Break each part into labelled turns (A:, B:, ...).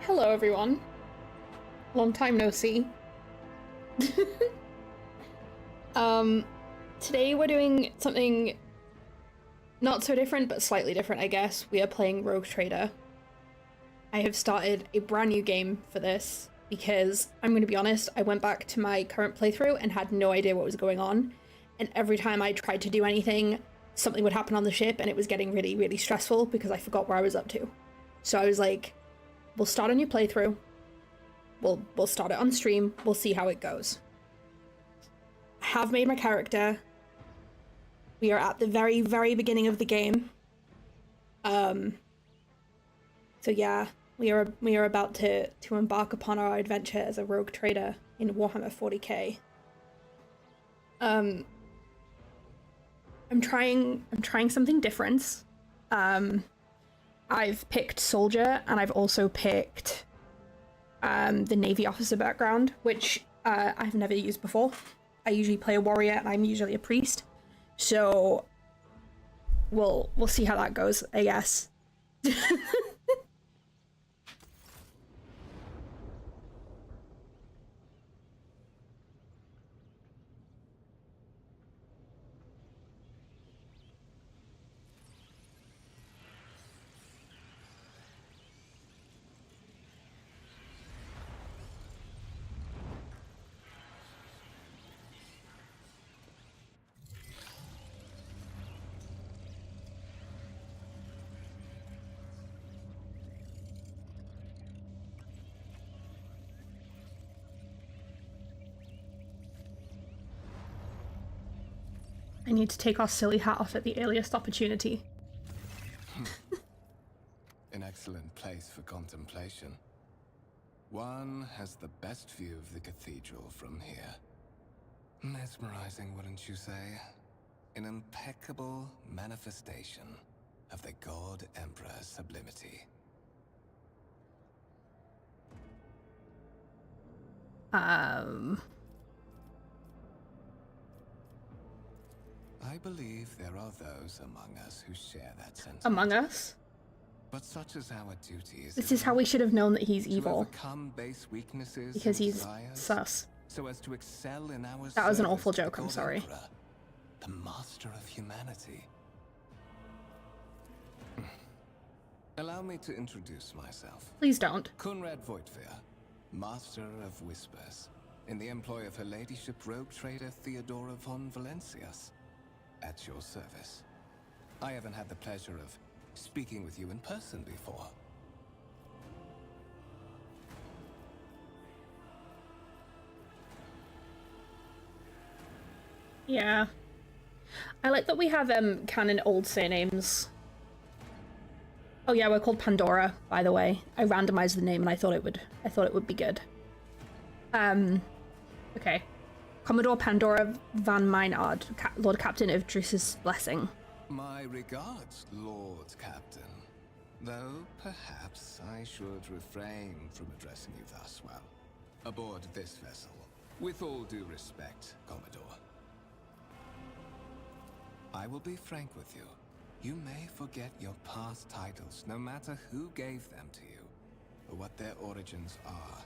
A: Hello everyone. Long time no see. Today we're doing something not so different, but slightly different, I guess. We are playing Rogue Trader. I have started a brand new game for this because, I'm going to be honest, I went back to my current playthrough and had no idea what was going on. And every time I tried to do anything, something would happen on the ship and it was getting really, really stressful because I forgot where I was up to. So I was like, we'll start a new playthrough. We'll start it on stream. We'll see how it goes. I have made my character. We are at the very, very beginning of the game. So yeah, we are about to embark upon our adventure as a rogue trader in Warhammer 40k. I'm trying something different. I've picked soldier and I've also picked the Navy officer background, which I've never used before. I usually play a warrior and I'm usually a priest. So we'll see how that goes, I guess. I need to take our silly hat off at the earliest opportunity.
B: An excellent place for contemplation. One has the best view of the cathedral from here. Mesmerizing, wouldn't you say? An impeccable manifestation of the God Emperor's sublimity. I believe there are those among us who share that sentiment.
A: Among Us?
B: But such is our duty,
A: This is how we should have known that he's
B: to
A: evil.
B: overcome base weaknesses
A: Because
B: and
A: he's
B: desires,
A: sus.
B: so as to excel in our
A: That was an
B: service
A: awful
B: to the
A: joke, I'm
B: God
A: sorry.
B: Emperor, the master of humanity. Allow me to introduce myself.
A: Please don't.
B: Conrad Wh40k, Master of Whispers, in the employ of Her Ladyship Rogue Trader Theodora von Valencias, at your service. I haven't had the pleasure of speaking with you in person before.
A: Yeah. I like that we have canon old surnames. Oh yeah, we're called Pandora, by the way. I randomized the name and I thought it would be good. Okay. Commodore Pandora van Meinard, Lord Captain of Drusus Blessing.
B: My regards, Lord Captain. Though perhaps I should refrain from addressing you thus while aboard this vessel. With all due respect, Commodore. I will be frank with you. You may forget your past titles, no matter who gave them to you, or what their origins are.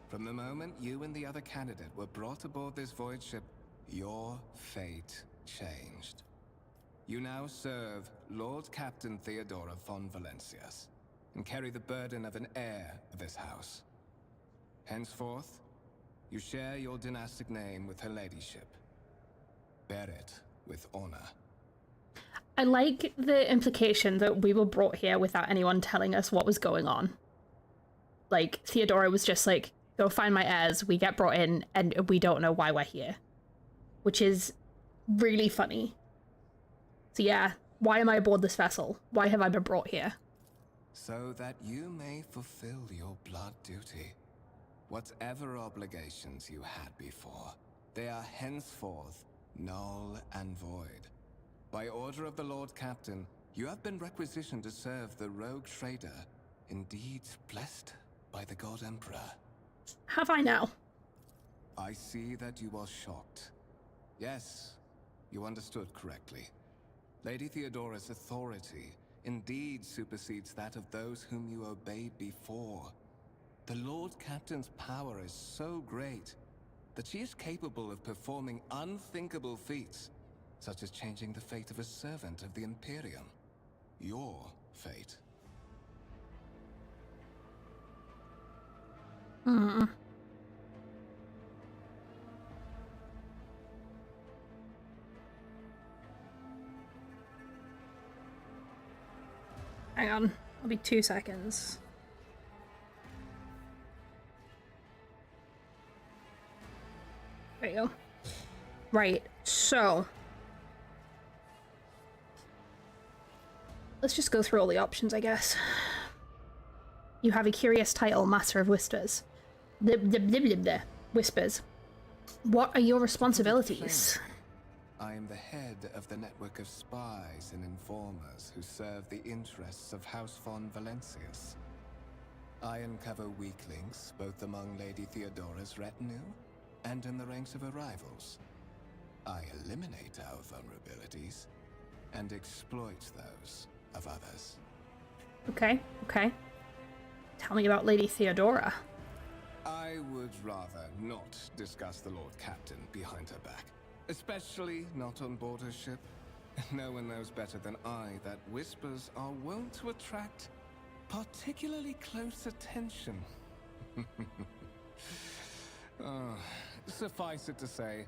B: From the moment you and the other candidate were brought aboard this void ship, your fate changed. You now serve Lord Captain Theodora von Valencias, and carry the burden of an heir of this house. Henceforth, you share your dynastic name with Her Ladyship. Bear it with honor.
A: I like the implication that we were brought here without anyone telling us what was going on. Like, Theodora was just like, go find my heirs, we get brought in, and we don't know why we're here. Which is really funny. So yeah, why am I aboard this vessel? Why have I been brought here?
B: So that you may fulfill your blood duty. Whatever obligations you had before, they are henceforth null and void. By order of the Lord Captain, you have been requisitioned to serve the Rogue Trader, indeed blessed by the God Emperor.
A: Have I now?
B: I see that you are shocked. Yes, you understood correctly. Lady Theodora's authority indeed supersedes that of those whom you obeyed before. The Lord Captain's power is so great that she is capable of performing unthinkable feats, such as changing the fate of a servant of the Imperium. Your fate.
A: Hang on, I'll be 2 seconds. There you go. Right, so let's just go through all the options, I guess. You have a curious title, Master of Whispers. Whispers. What are your responsibilities?
B: I am the head of the network of spies and informers who serve the interests of House von Valencias. I uncover weak links both among Lady Theodora's retinue and in the ranks of her rivals. I eliminate our vulnerabilities and exploit those of others.
A: Okay, okay. Tell me about Lady Theodora.
B: I would rather not discuss the Lord Captain behind her back. Especially not on board her ship. No one knows better than I that whispers are wont to attract particularly close attention. Suffice it to say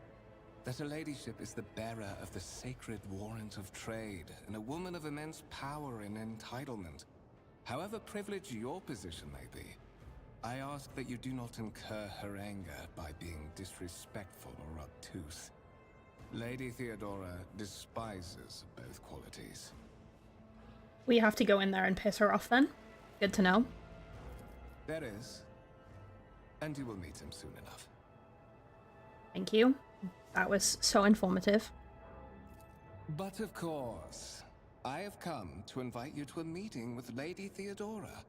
B: that her ladyship is the bearer of the sacred warrant of trade and a woman of immense power and entitlement. However privileged your position may be, I ask that you do not incur her anger by being disrespectful or obtuse. Lady Theodora despises both qualities.
A: We have to go in there and piss her off then? Good to know.
B: There is. And you will meet him soon enough.
A: Thank you. That was so informative.
B: But of course, I have come to invite you to a meeting with Lady Theodora.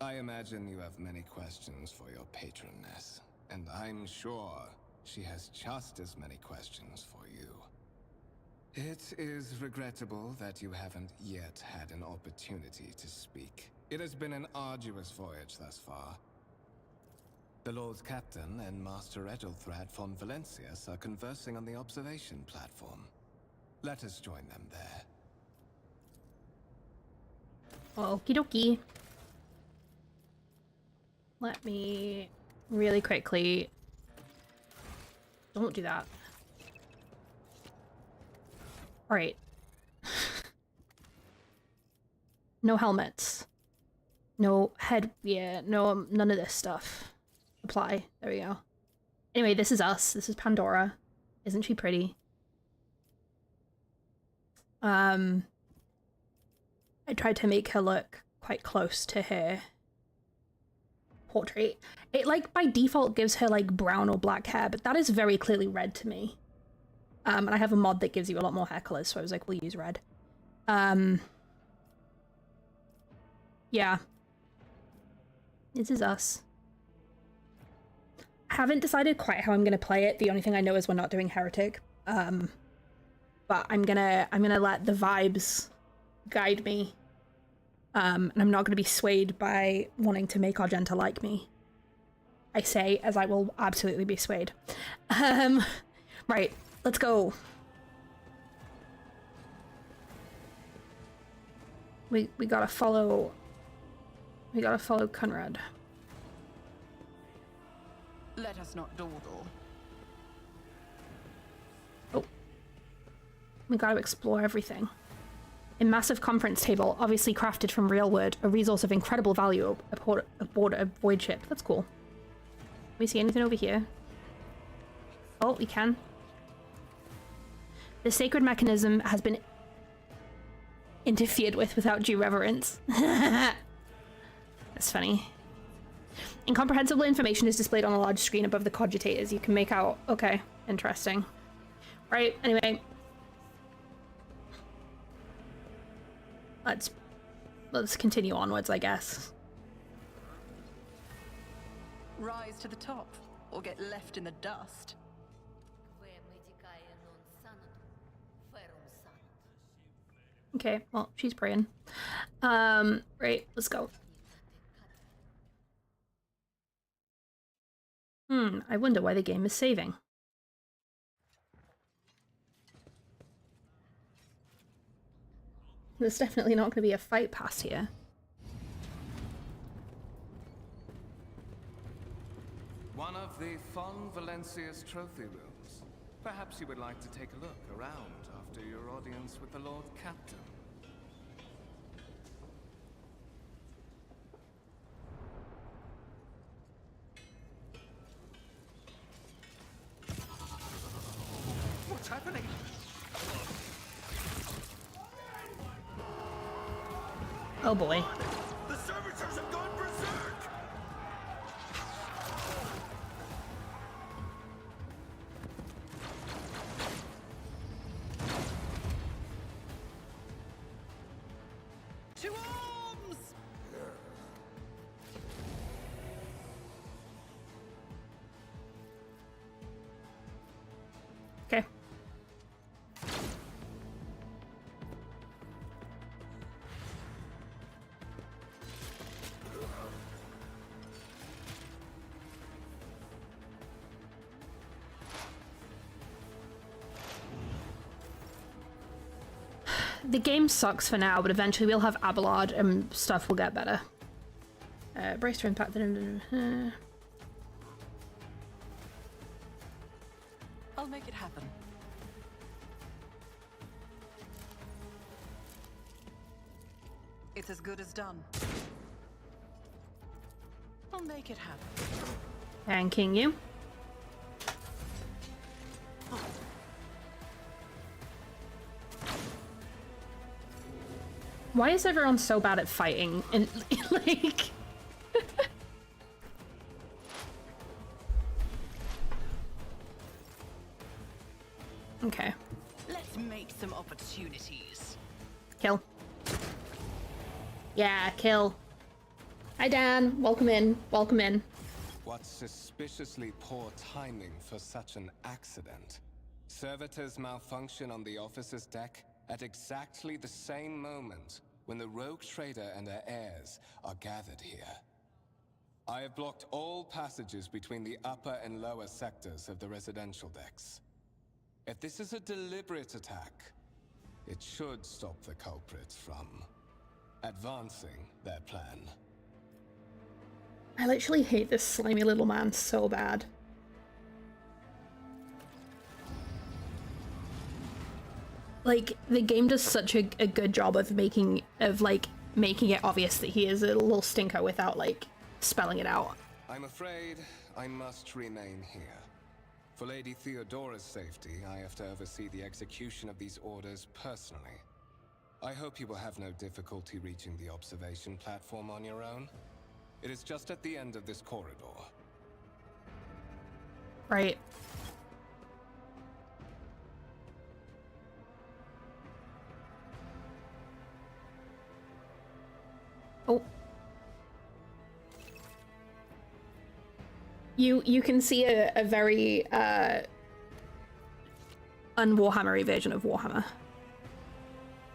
B: I imagine you have many questions for your patroness, and I'm sure she has just as many questions for you. It is regrettable that you haven't yet had an opportunity to speak. It has been an arduous voyage thus far. The Lord Captain and Master Ethelthrad von Valencius are conversing on the observation platform. Let us join them there.
A: Okie dokie. Let me really quickly... Don't do that. Alright. No helmets. No headgear. No, none of this stuff. Apply. There we go. Anyway, this is us. This is Pandora. Isn't she pretty? I tried to make her look quite close to her portrait. It, like, by default gives her, like, brown or black hair, but that is very clearly red to me. And I have a mod that gives you a lot more hair colors, so I was like, we'll use red. Yeah. This is us. I haven't decided quite how I'm gonna play it. The only thing I know is we're not doing Heretic. But I'm gonna let the vibes guide me. And I'm not gonna be swayed by wanting to make Argenta like me. I say as I will absolutely be swayed. Right, let's go. We gotta follow Conrad.
C: Let us not dawdle.
A: Oh. We gotta explore everything. A massive conference table, obviously crafted from real wood, a resource of incredible value aboard a void ship. That's cool. Can we see anything over here? Oh, we can. The sacred mechanism has been interfered with without due reverence. That's funny. Incomprehensible information is displayed on a large screen above the cogitators. You can make out... Okay, interesting. Right, anyway. Let's continue onwards, I guess.
C: Rise to the top, or get left in the dust.
A: Okay, well, she's praying. Right, let's go. I wonder why the game is saving. There's definitely not going to be a fight past here.
B: One of the Von Valencius trophy rooms. Perhaps you would like to take a look around after your audience with the Lord Captain.
D: What's happening?
A: Oh boy.
D: The servitors have gone berserk!
C: To arms!
A: Okay. The game sucks for now, but eventually we'll have Abelard and stuff will get better. Brace for impact.
C: I'll make it happen. It's as good as done. I'll make it happen.
A: Thanking you. Why is everyone so bad at fighting? And like... Okay.
C: Let's make some opportunities.
A: Kill. Yeah, kill. Hi, Dan. Welcome in. Welcome in.
B: What suspiciously poor timing for such an accident. Servitors malfunction on the officer's deck at exactly the same moment when the Rogue Trader and her heirs are gathered here. I have blocked all passages between the upper and lower sectors of the residential decks. If this is a deliberate attack, it should stop the culprits from advancing their plan.
A: I literally hate this slimy little man so bad. Like, the game does such a good job of making it obvious that he is a little stinker without, like, spelling it out.
B: I'm afraid I must remain here. For Lady Theodora's safety, I have to oversee the execution of these orders personally. I hope you will have no difficulty reaching the observation platform on your own. It is just at the end of this corridor.
A: Right. Oh. You can see a very un-Warhammery version of Warhammer.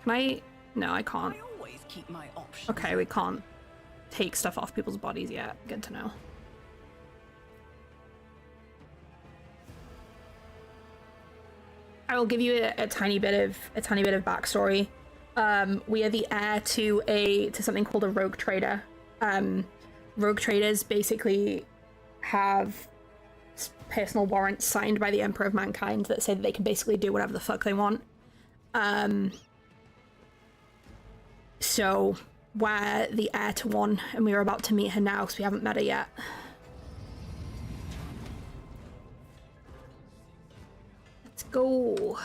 A: Can I? No, I can't.
C: I always keep my options.
A: Okay, we can't take stuff off people's bodies yet. Good to know. I will give you a tiny bit of backstory. We are the heir to something called a Rogue Trader. Rogue Traders basically have personal warrants signed by the Emperor of Mankind that say that they can basically do whatever the fuck they want. So we're the heir to one, and we are about to meet her now, because we haven't met her yet. Let's go.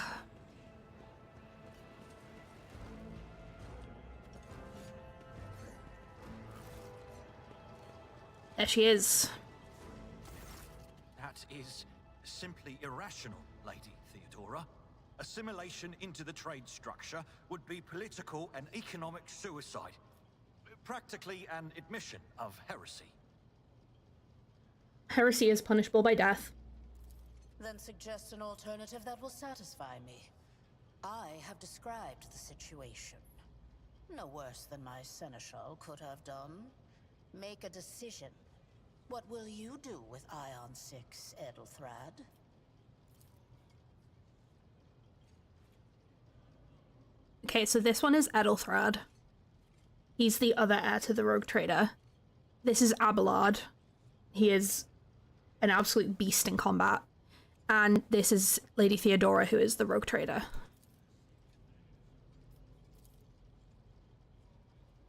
A: There she is.
D: That is simply irrational, Lady Theodora. Assimilation into the trade structure would be political and economic suicide. Practically an admission of heresy.
A: Heresy is punishable by death.
E: Then suggest an alternative that will satisfy me. I have described the situation. No worse than my seneschal could have done. Make a decision. What will you do with Ion 6, Edelthrad?
A: Okay, so this one is Edelthrad. He's the other heir to the Rogue Trader. This is Abelard. He is an absolute beast in combat. And this is Lady Theodora, who is the Rogue Trader.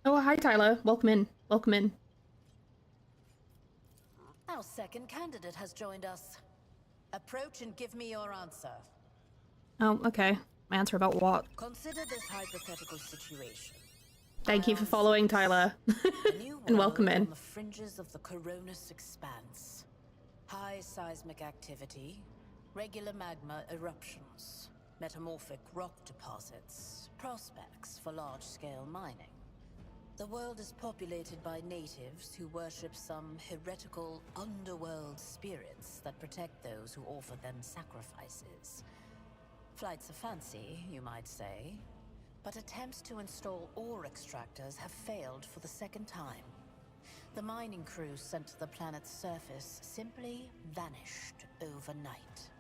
A: Oh, hi, Tyler. Welcome in. Welcome in.
E: Our second candidate has joined us. Approach and give me your answer.
A: Oh, okay. My answer about what?
E: Consider this hypothetical situation.
A: Thank you for following, Tyler. And welcome in.
E: On the fringes of the Coronis expanse. High seismic activity, regular magma eruptions, metamorphic rock deposits, prospects for large-scale mining. The world is populated by natives who worship some heretical underworld spirits that protect those who offer them sacrifices. Flights of fancy, you might say, but attempts to install ore extractors have failed for the second time. The mining crews sent to the planet's surface simply vanished overnight.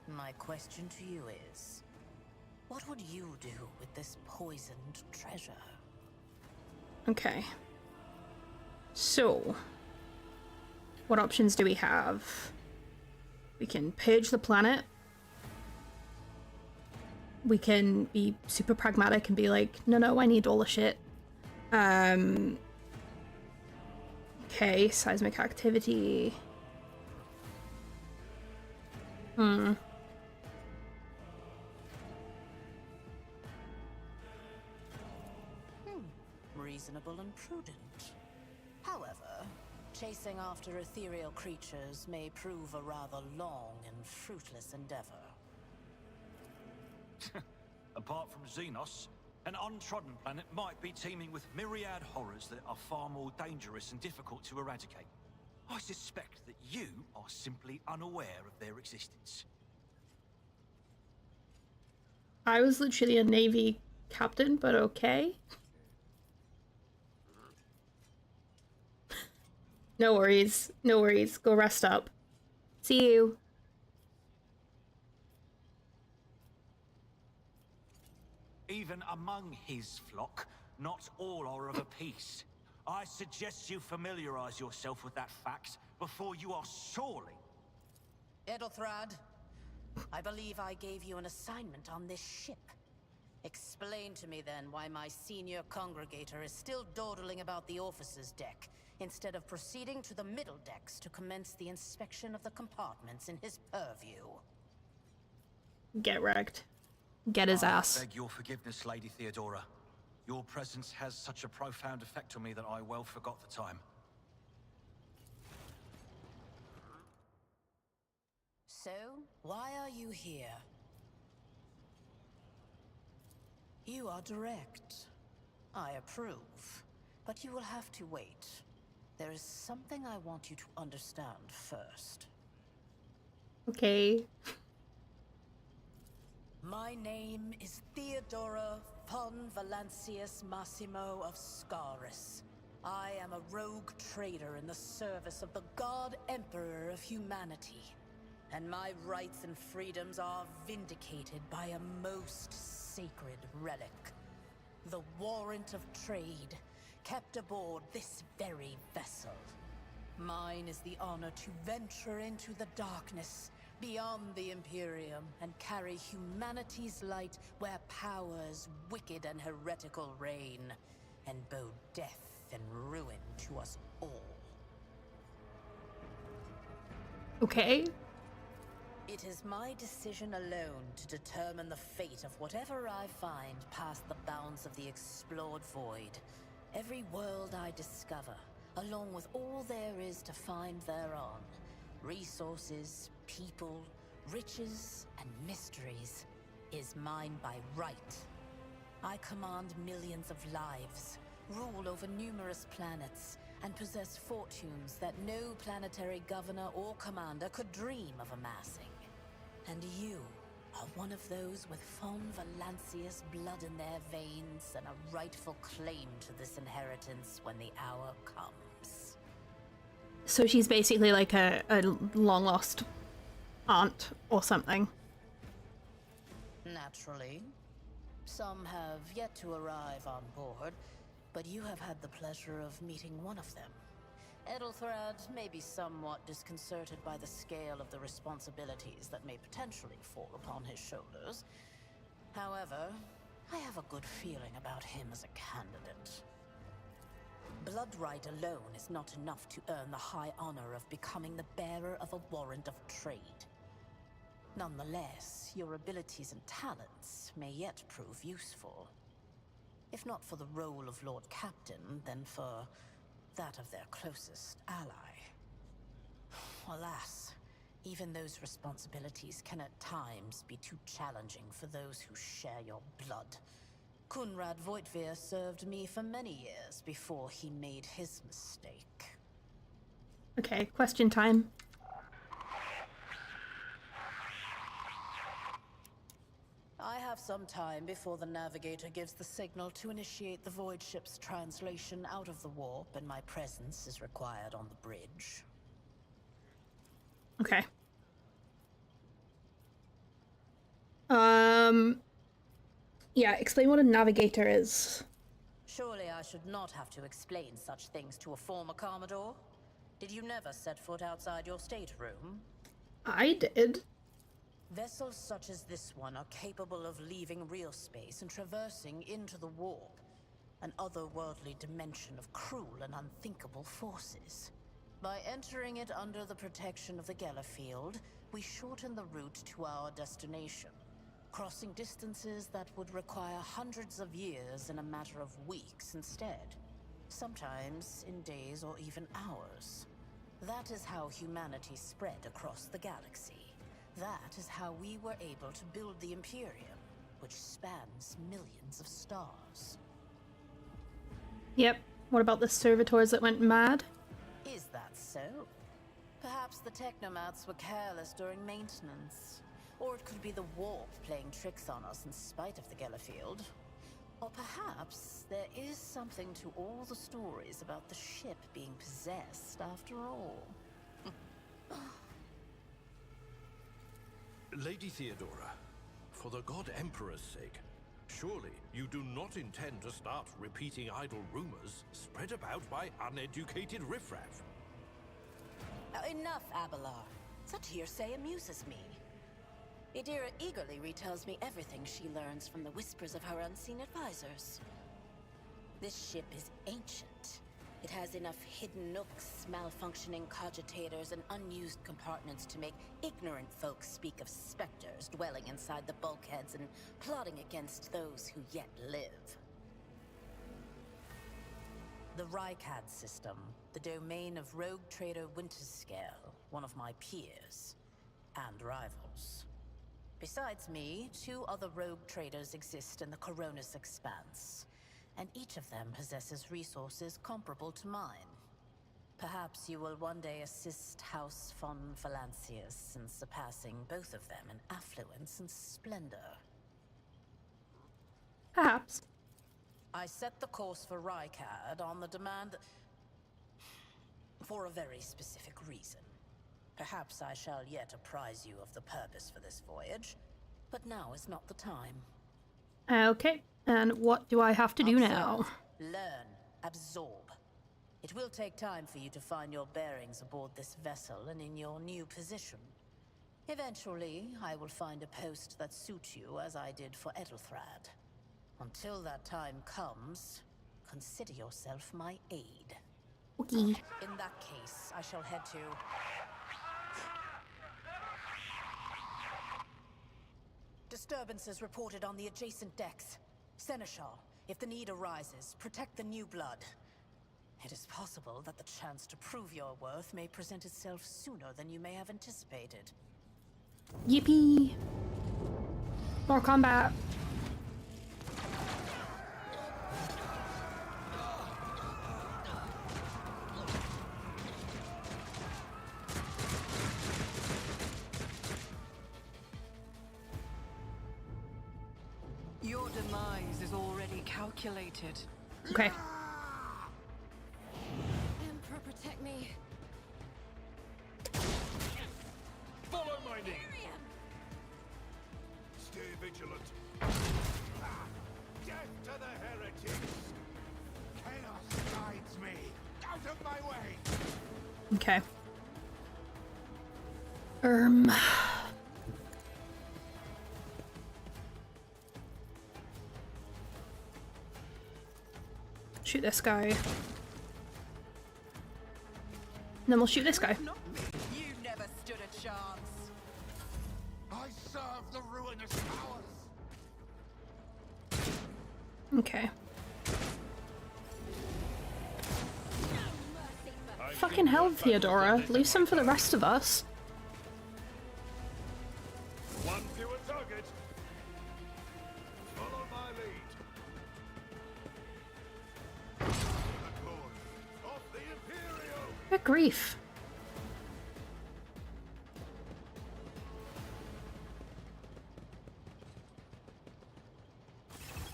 E: My question to you is, what would you do with this poisoned treasure?
A: Okay. So, what options do we have? We can purge the planet. We can be super pragmatic and be like, no, I need all the shit. Okay, seismic activity.
E: Reasonable and prudent. However, chasing after ethereal creatures may prove a rather long and fruitless endeavor.
D: Apart from Xenos, an untrodden planet might be teeming with myriad horrors that are far more dangerous and difficult to eradicate. I suspect that you are simply unaware of their existence.
A: I was literally a Navy captain, but okay. No worries. No worries. Go rest up. See you.
D: Even among his flock, not all are of a piece. I suggest you familiarize yourself with that fact before you are sorely...
E: Edelthrad, I believe I gave you an assignment on this ship. Explain to me then why my senior congregator is still dawdling about the officer's deck, instead of proceeding to the middle decks to commence the inspection of the compartments in his purview.
A: Get wrecked. Get his ass.
D: I beg your forgiveness, Lady Theodora. Your presence has such a profound effect on me that I well forgot the time.
E: So, why are you here? You are direct. I approve. But you will have to wait. There is something I want you to understand first.
A: Okay.
E: My name is Theodora von Valancius Massimo of Scaris. I am a rogue trader in the service of the God Emperor of humanity. And my rights and freedoms are vindicated by a most sacred relic. The warrant of trade, kept aboard this very vessel. Mine is the honor to venture into the darkness, beyond the Imperium, and carry humanity's light where powers wicked and heretical reign, and bow death and ruin to us all.
A: Okay.
E: It is my decision alone to determine the fate of whatever I find past the bounds of the explored void. Every world I discover, along with all there is to find thereon, resources, people, riches, and mysteries, is mine by right. I command millions of lives, rule over numerous planets, and possess fortunes that no planetary governor or commander could dream of amassing. And you are one of those with von Valancius blood in their veins and a rightful claim to this inheritance when the hour comes.
A: So she's basically like a long-lost aunt or something.
E: Naturally. Some have yet to arrive on board, but you have had the pleasure of meeting one of them. Edelthrad may be somewhat disconcerted by the scale of the responsibilities that may potentially fall upon his shoulders. However, I have a good feeling about him as a candidate. Blood right alone is not enough to earn the high honor of becoming the bearer of a warrant of trade. Nonetheless, your abilities and talents may yet prove useful. If not for the role of Lord Captain, then for that of their closest ally. Alas, even those responsibilities can at times be too challenging for those who share your blood. Kunrad Voitvir served me for many years before he made his mistake.
A: Okay, question time.
E: I have some time before the navigator gives the signal to initiate the void ship's translation out of the warp, and my presence is required on the bridge.
A: Okay. Yeah, explain what a navigator is.
E: Surely I should not have to explain such things to a former Commodore? Did you never set foot outside your stateroom?
A: I did.
E: Vessels such as this one are capable of leaving real space and traversing into the warp, an otherworldly dimension of cruel and unthinkable forces. By entering it under the protection of the Gellerfield, we shorten the route to our destination, crossing distances that would require hundreds of years in a matter of weeks instead, sometimes in days or even hours. That is how humanity spread across the galaxy. That is how we were able to build the Imperium, which spans millions of stars.
A: Yep. What about the servitors that went mad?
E: Is that so? Perhaps the technomats were careless during maintenance. Or it could be the warp playing tricks on us in spite of the Gellerfield. Or perhaps there is something to all the stories about the ship being possessed after all.
F: Lady Theodora, for the God Emperor's sake, surely you do not intend to start repeating idle rumors spread about by uneducated riffraff.
E: Enough, Abelard. Such hearsay amuses me. Idira eagerly retells me everything she learns from the whispers of her unseen advisors. This ship is ancient. It has enough hidden nooks, malfunctioning cogitators, and unused compartments to make ignorant folks speak of specters dwelling inside the bulkheads and plotting against those who yet live. The Rykad system, the domain of Rogue Trader Winterscale, one of my peers, and rivals. Besides me, 2 other rogue traders exist in the Coronis Expanse, and each of them possesses resources comparable to mine. Perhaps you will one day assist House von Valancius in surpassing both of them in affluence and splendor.
A: Perhaps.
E: I set the course for Rykad on the demand for a very specific reason. Perhaps I shall yet apprise you of the purpose for this voyage, but now is not the time.
A: Okay, and what do I have to do now?
E: Learn, absorb. It will take time for you to find your bearings aboard this vessel and in your new position. Eventually, I will find a post that suits you as I did for Edelthrad. Until that time comes, consider yourself my aide.
A: Okay.
E: In that case, I shall head to... Disturbances reported on the adjacent decks. Seneschal, if the need arises, protect the new blood. It is possible that the chance to prove your worth may present itself sooner than you may have anticipated.
A: Yippee! More combat.
C: Your demise is already calculated.
A: Okay.
E: Emperor, protect me.
F: Follow my lead.
B: Stay vigilant. Death to the heretics! Chaos guides me! Out of my way!
A: Okay. Shoot this guy. And then we'll shoot this guy.
C: Not me. You never stood a chance.
B: I serve the ruinous powers!
A: Okay. Fucking hell, Theodora. Leave some for the rest of us.
F: One fewer target. Follow my lead. Off the Imperial.
A: Good grief.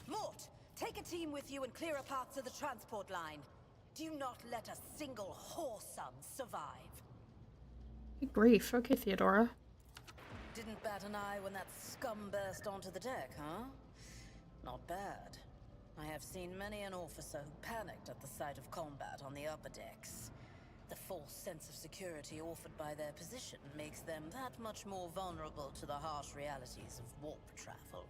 E: Mort, take a team with you and clear a path to the transport line. Do not let a single whoreson survive.
A: Good grief. Okay, Theodora.
E: Didn't bat an eye when that scum burst onto the deck, huh? Not bad. I have seen many an officer who panicked at the sight of combat on the upper decks. The false sense of security offered by their position makes them that much more vulnerable to the harsh realities of warp travel.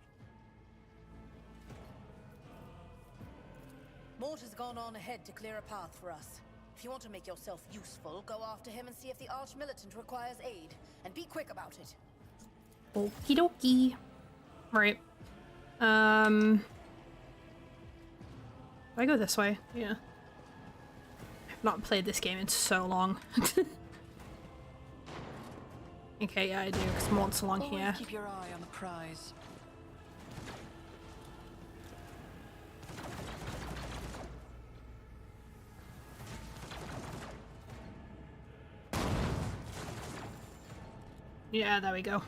E: Mort has gone on ahead to clear a path for us. If you want to make yourself useful, go after him and see if the Arch-Militant requires aid. And be quick about it.
A: Okie dokie. Right. Do I go this way? Yeah. I've not played this game in so long. Okay, yeah, I do, because Mort's along
C: Always
A: here.
C: keep your eye on the prize.
A: Yeah, there we go.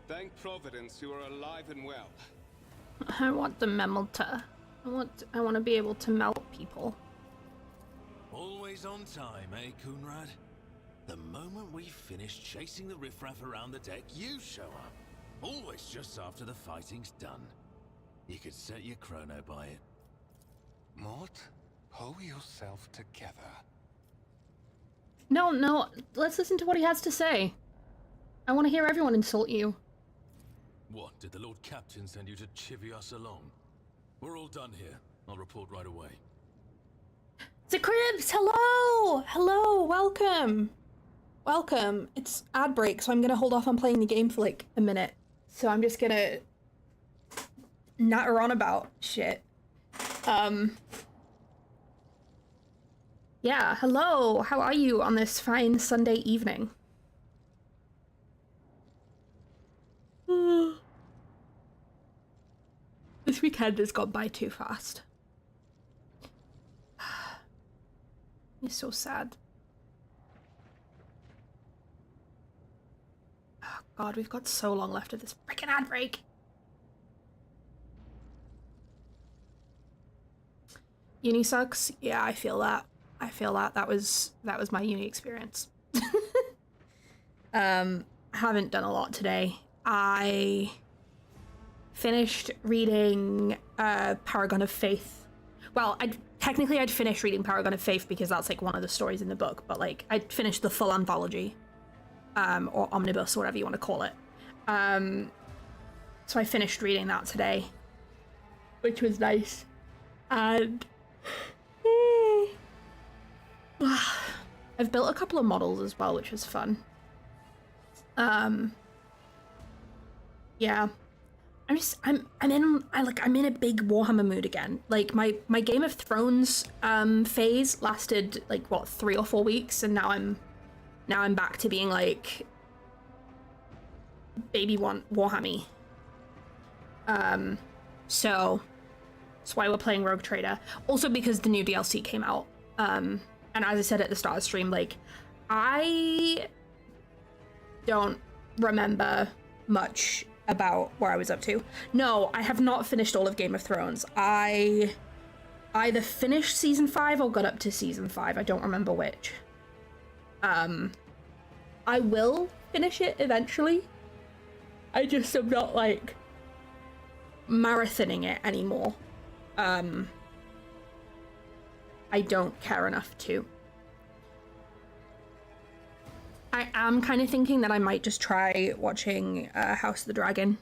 B: Thank Providence you are alive and well.
A: I want the melter. I want to be able to melt people.
G: Always on time, eh, Coonrad? The moment we finish chasing the riffraff around the deck, you show up. Always just after the fighting's done. You could set your chrono by it.
B: Mort, pull yourself together.
A: No, let's listen to what he has to say. I want to hear everyone insult you.
G: What, did the Lord Captain send you to chivvy us along? We're all done here. I'll report right away.
A: The Cribs, hello! Hello, welcome! Welcome. It's ad break, so I'm gonna hold off on playing the game for like a minute. So I'm just gonna natter on about shit. Yeah, hello! How are you on this fine Sunday evening? This weekend has gone by too fast. It's so sad. Oh god, we've got so long left of this freaking ad break. Uni sucks. Yeah, I feel that. I feel that. That was my uni experience. Haven't done a lot today. I finished reading Paragon of Faith. Well, I'd finished reading Paragon of Faith because that's like one of the stories in the book, but like I'd finished the full anthology, or omnibus, or whatever you want to call it. So I finished reading that today, which was nice. And I've built a couple of models as well, which was fun. Yeah. I'm in a big Warhammer mood again. Like my Game of Thrones phase lasted like what 3 or 4 weeks, and now I'm back to being like baby Warhammy. So that's why we're playing Rogue Trader. Also because the new DLC came out. And as I said at the start of the stream, like I don't remember much about where I was up to. No, I have not finished all of Game of Thrones. I either finished season 5 or got up to season 5. I don't remember which. I will finish it eventually. I just am not like marathoning it anymore. I don't care enough to. I am kind of thinking that I might just try watching House of the Dragon,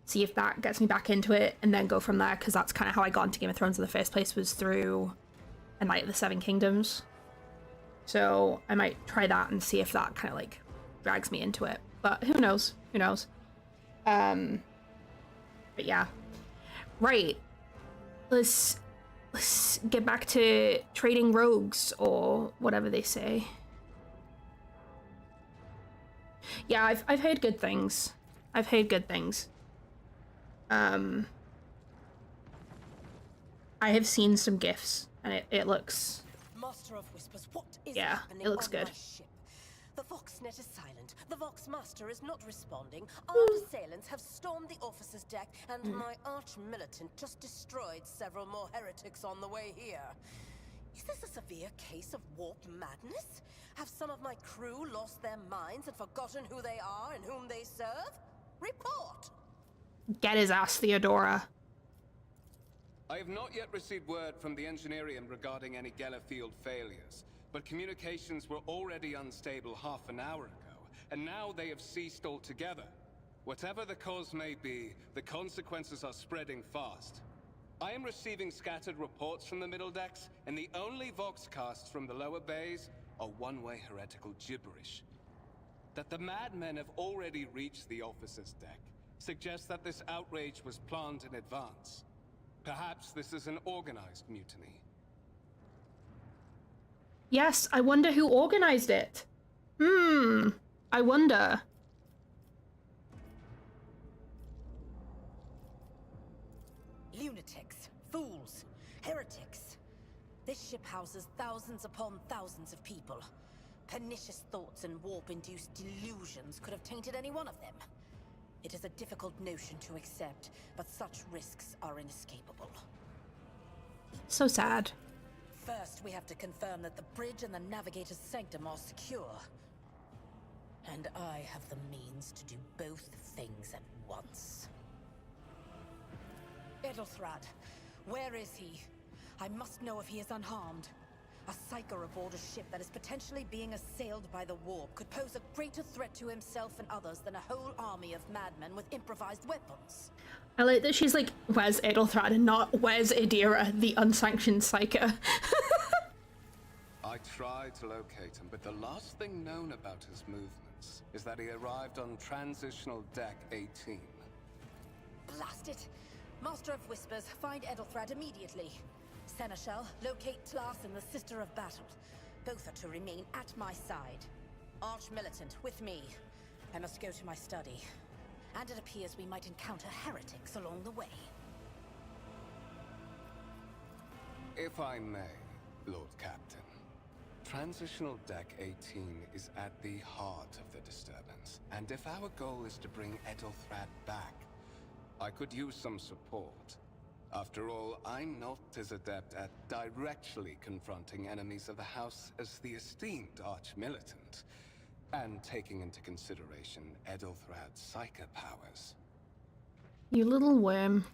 A: see if that gets me back into it, and then go from there, because that's kind of how I got into Game of Thrones in the first place, was through A Night of the Seven Kingdoms. So I might try that and see if that kind of like drags me into it. But who knows? Who knows? But yeah. Right. Let's get back to trading rogues, or whatever they say. Yeah, I've heard good things. I've heard good things. I have seen some GIFs, and it looks...
H: Master of Whispers, what is
A: yeah,
H: happening
A: it looks
H: on
A: good.
H: my ship? The Voxnet is silent. The Vox Master is not responding. Armed assailants have stormed the officer's deck, and my arch-militant just destroyed several more heretics on the way here. Is this a severe case of warp madness? Have some of my crew lost their minds and forgotten who they are and whom they serve? Report!
A: Get his ass, Theodora.
B: I have not yet received word from the Engineerium regarding any Geller field failures, but communications were already unstable half an hour ago, and now they have ceased altogether. Whatever the cause may be, the consequences are spreading fast. I am receiving scattered reports from the middle decks, and the only voxcasts from the lower bays are one-way heretical gibberish. That the madmen have already reached the officer's deck suggests that this outrage was planned in advance. Perhaps this is an organized mutiny.
A: Yes, I wonder who organized it. I wonder.
H: Lunatics, fools, heretics. This ship houses thousands upon thousands of people.
E: Pernicious thoughts and warp-induced delusions could have tainted any one of them. It is a difficult notion to accept, but such risks are inescapable.
A: So sad.
E: First, we have to confirm that the bridge and the Navigator's Sanctum are secure. And I have the means to do both things at once. Edelthrad, where is he? I must know if he is unharmed. A psyker aboard a ship that is potentially being assailed by the warp could pose a greater threat to himself and others than a whole army of madmen with improvised weapons.
A: I like that she's like, where's Edelthrad and not, where's Idira, the unsanctioned psyker?
B: I tried to locate him, but the last thing known about his movements is that he arrived on Transitional Deck 18.
E: Blast it! Master of Whispers, find Edelthrad immediately. Seneschal, locate Tlas and the Sister of Battle. Both are to remain at my side. Arch-Militant, with me. I must go to my study. And it appears we might encounter heretics along the way.
B: If I may, Lord Captain. Transitional Deck 18 is at the heart of the disturbance. And if our goal is to bring Edelthrad back, I could use some support. After all, I'm not as adept at directly confronting enemies of the House as the esteemed Arch-Militant, and taking into consideration Edelthrad's psyker powers.
A: You little worm.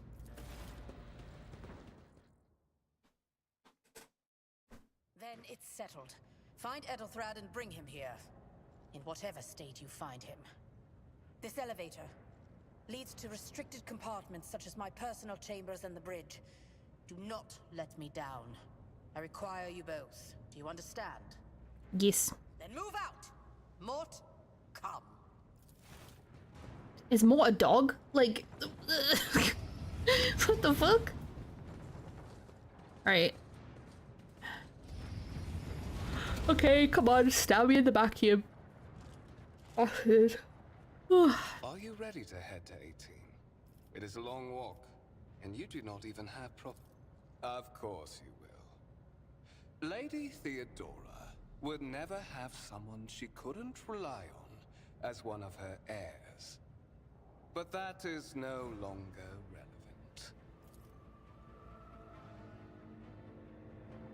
E: Then it's settled. Find Edelthrad and bring him here. In whatever state you find him. This elevator leads to restricted compartments such as my personal chambers and the bridge. Do not let me down. I require you both. Do you understand?
A: Yes.
E: Then move out! Mort, come.
A: Is Mort a dog? Like, what the fuck? Alright. Okay, come on, stab me in the back here. Bastard.
B: Are you ready to head to 18? It is a long walk, and you do not even have Of course you will. Lady Theodora would never have someone she couldn't rely on as one of her heirs. But that is no longer relevant.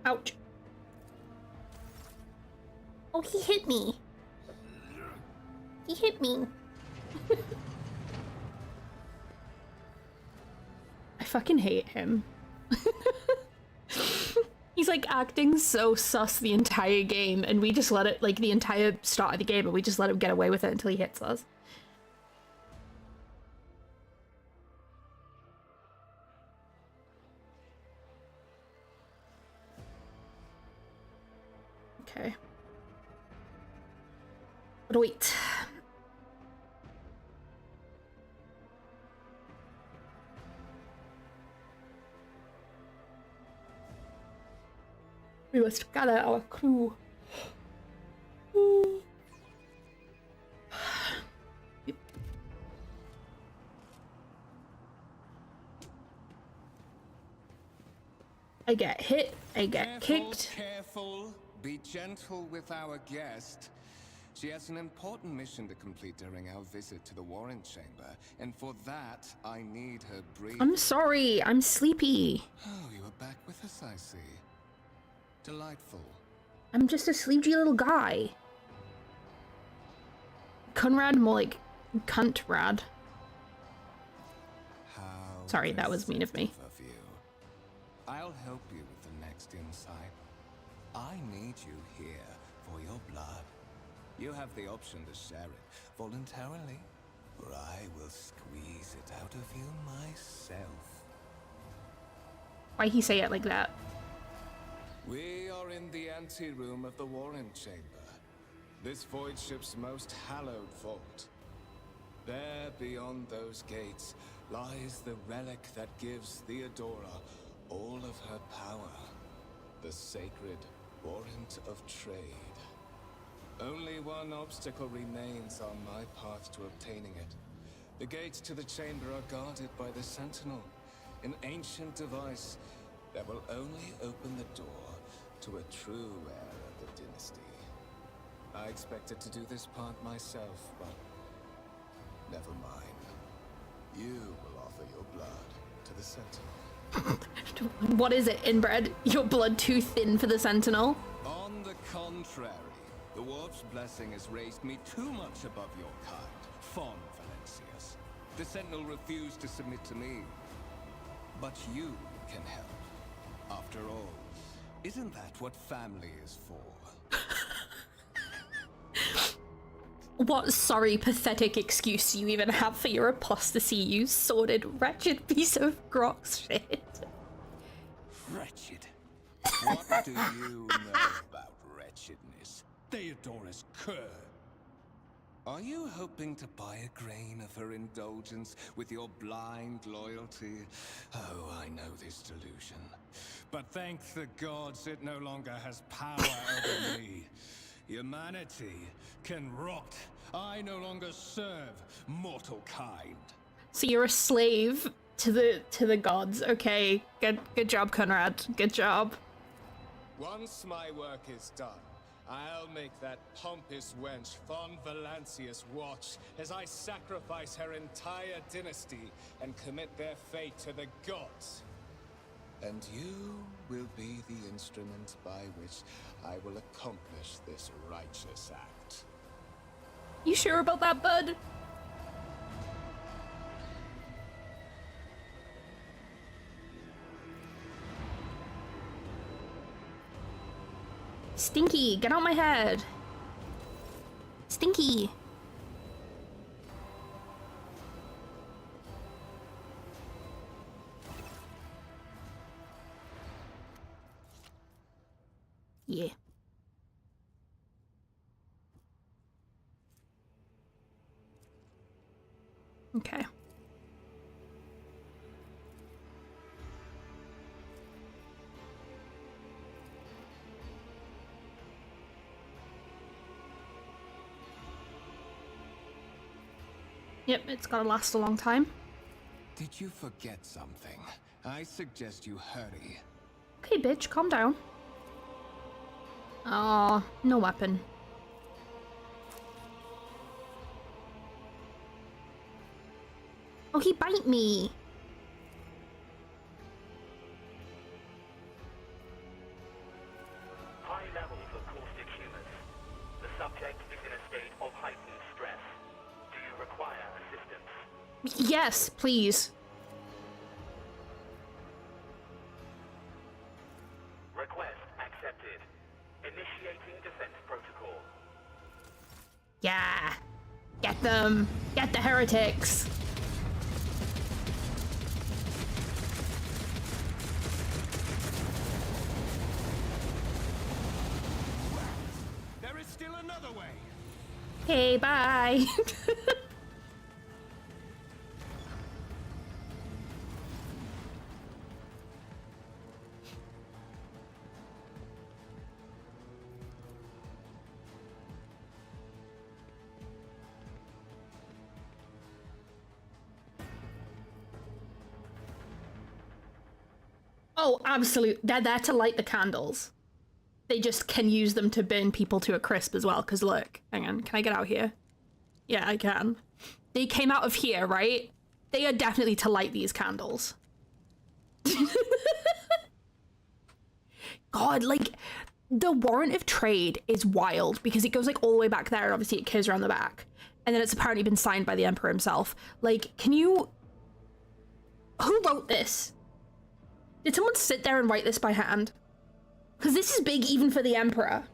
A: Ouch. Oh, he hit me. He hit me. I fucking hate him. He's like acting so sus the entire game, and we just let it, like the entire start of the game, and we just let him get away with it until he hits us. Okay. But wait. We must gather our crew. I get hit, I get kicked.
B: Careful, be gentle with our guest. She has an important mission to complete during our visit to the Warren Chamber, and for that, I need her brief.
A: I'm sorry, I'm sleepy.
B: Oh, you are back with us, I see. Delightful.
A: I'm just a sleepy little guy. Conrad, more like Cuntrad.
B: How
A: Sorry, that was mean of me.
B: of you. I'll help you with the next insight. I need you here for your blood. You have the option to share it voluntarily, or I will squeeze it out of you myself.
A: Why he say it like that?
B: We are in the anteroom of the Warren Chamber, this void ship's most hallowed vault. There, beyond those gates, lies the relic that gives Theodora all of her power, the sacred Warrant of Trade. Only one obstacle remains on my path to obtaining it. The gates to the chamber are guarded by the Sentinel, an ancient device that will only open the door to a true heir of the dynasty. I expected to do this part myself, but never mind. You will offer your blood to the Sentinel.
A: What is it, inbred? Your blood too thin for the Sentinel?
B: On the contrary, the Dwarf's blessing has raised me too much above your kind, Fon Valencius. The Sentinel refused to submit to me. But you can help. After all, isn't that what family is for?
A: What sorry, pathetic excuse do you even have for your apostasy, you sordid, wretched piece of gross shit?
B: Wretched? What do you know about wretchedness? Theodora's cur. Are you hoping to buy a grain of her indulgence with your blind loyalty? Oh, I know this delusion. But thank the gods it no longer has power over me. Humanity can rot. I no longer serve mortal kind.
A: So you're a slave to the gods. Okay, good job, Conrad. Good job.
B: Once my work is done, I'll make that pompous wench Fon Valencius watch as I sacrifice her entire dynasty and commit their fate to the gods. And you will be the instrument by which I will accomplish this righteous act.
A: You sure about that, bud? Stinky, get out my head. Stinky. Yeah. Okay. Yep, it's gotta last a long time.
B: Did you forget something? I suggest you hurry.
A: Okay, bitch, calm down. Oh, no weapon. Oh, he bite me.
I: High levels of caustic humus. The subject is in a state of heightened stress. Do you require assistance?
A: Yes, please.
I: Request accepted. Initiating defense protocol.
A: Yeah. Get them. Get the heretics.
B: There is still another way.
A: Okay, bye. Oh, absolutely. They're there to light the candles. They just can use them to burn people to a crisp as well, because look, hang on, can I get out here? Yeah, I can. They came out of here, right? They are definitely to light these candles. God, like, the warrant of trade is wild, because it goes, like, all the way back there, and obviously it curves around the back. And then it's apparently been signed by the Emperor himself. Like, can you... Who wrote this? Did someone sit there and write this by hand? Because this is big even for the Emperor.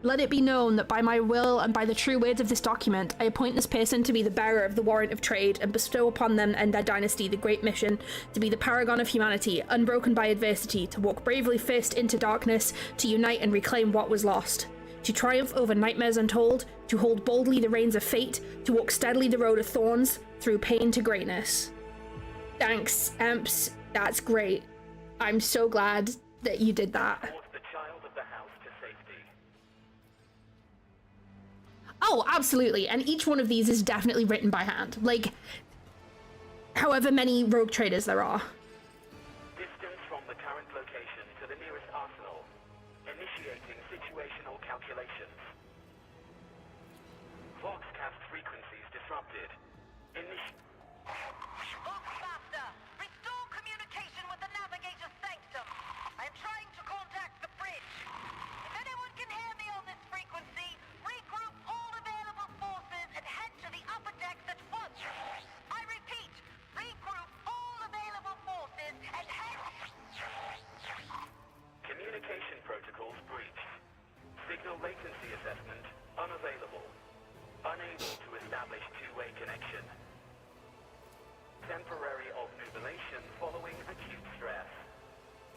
A: Let it be known that by my will and by the true words of this document, I appoint this person to be the bearer of the warrant of trade and bestow upon them and their dynasty the great mission to be the paragon of humanity, unbroken by adversity, to walk bravely first into darkness, to unite and reclaim what was lost, to triumph over nightmares untold, to hold boldly the reins of fate, to walk steadily the road of thorns, through pain to greatness. Thanks, Emps. That's great. I'm so glad that you did that.
I: The child of the house to safety.
A: Oh, absolutely. And each one of these is definitely written by hand. Like, however many rogue traders there are.
I: Distance from the current location to interrupted.
J: Bookmaster, restore communication with the navigator's sanctum. I am trying to contact the bridge. If anyone can hear me on this frequency, regroup all available forces and head to the upper decks at once. I repeat, regroup all available forces and head...
I: Communication protocols breached. Signal latency assessment unavailable. Unable to establish two-way connection. Temporary obnubilation following acute stress.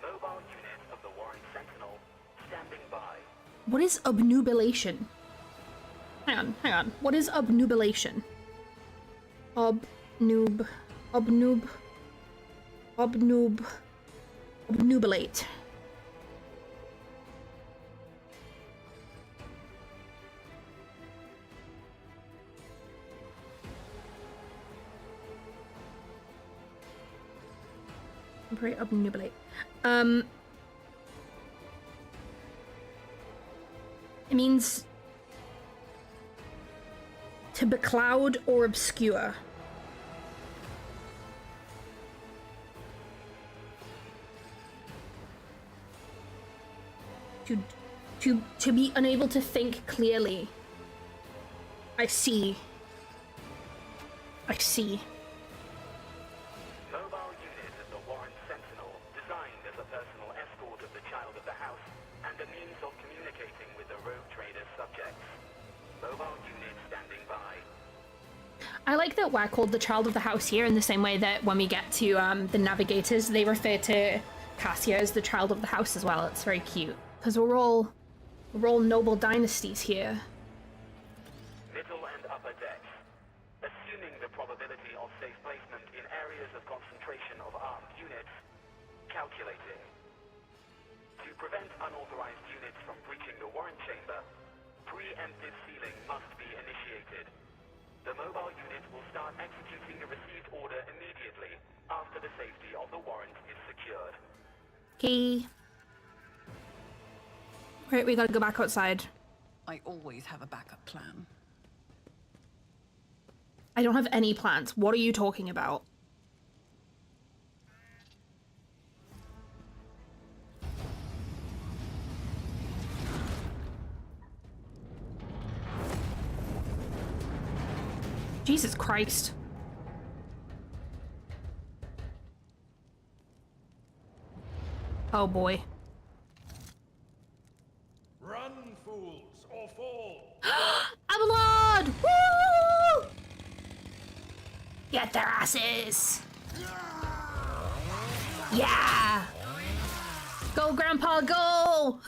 I: Mobile unit of the Warren Sentinel standing by.
A: What is obnubilation? Hang on. What is obnubilation? Obnubilate. Temporary obnubilate. It means to becloud or obscure. To be unable to think clearly. I see.
I: Mobile unit of the Warren Sentinel, designed as a personal escort of the child of the house and a means of communicating with the Rogue Trader subjects. Mobile unit standing by.
A: I like that we're called the child of the house here in the same way that when we get to the navigators, they refer to Cassia as the child of the house as well. It's very cute because we're all noble dynasties here.
I: Middle and upper decks. Assuming the probability of safe placement in areas of concentration of armed units. Calculating. To prevent unauthorized units from breaching the warrant chamber, preemptive sealing must be initiated. The mobile unit will start executing the received order immediately after the safety of the warrant is secured.
A: Okay. Right, we gotta go back outside.
C: I always have a backup plan.
A: I don't have any plans. What are you talking about? Jesus Christ. Oh boy.
F: Run, fools, or fall!
A: Abelard! Woo! Get their asses! Yeah! Go, Grandpa, go!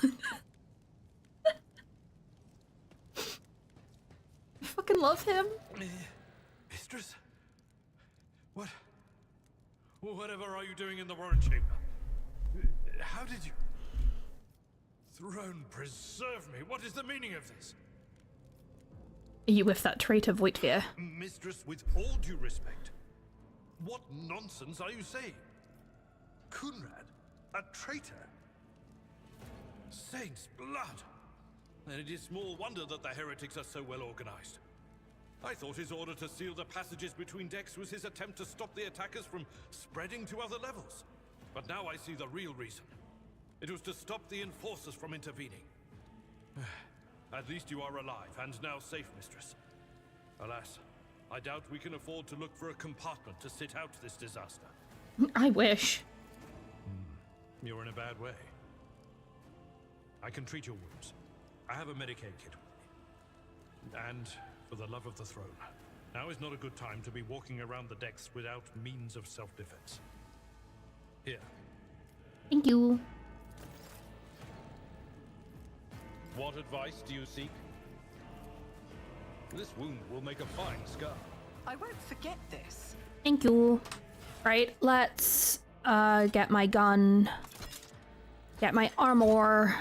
A: I fucking love him.
F: Mistress? Whatever are you doing in the warrant chamber? How did you... Throne preserve me, what is the meaning of this?
A: Are you with that traitor Wh40k?
F: Mistress, with all due respect, what nonsense are you saying? Kunrad? A traitor? Saint's blood! Then it is small wonder that the heretics are so well organized. I thought his order to seal the passages between decks was his attempt to stop the attackers from spreading to other levels. But now I see the real reason. It was to stop the enforcers from intervening. At least you are alive and now safe, Mistress. Alas, I doubt we can afford to look for a compartment to sit out this disaster.
A: I wish.
F: You're in a bad way. I can treat your wounds. I have a Medicaid kit with me. And for the love of the throne, now is not a good time to be walking around the decks without means of self-defense. Here.
A: Thank you.
F: What advice do you seek? This wound will make a fine scar.
C: I won't forget this.
A: Thank you. Right, let's get my gun. Get my armor.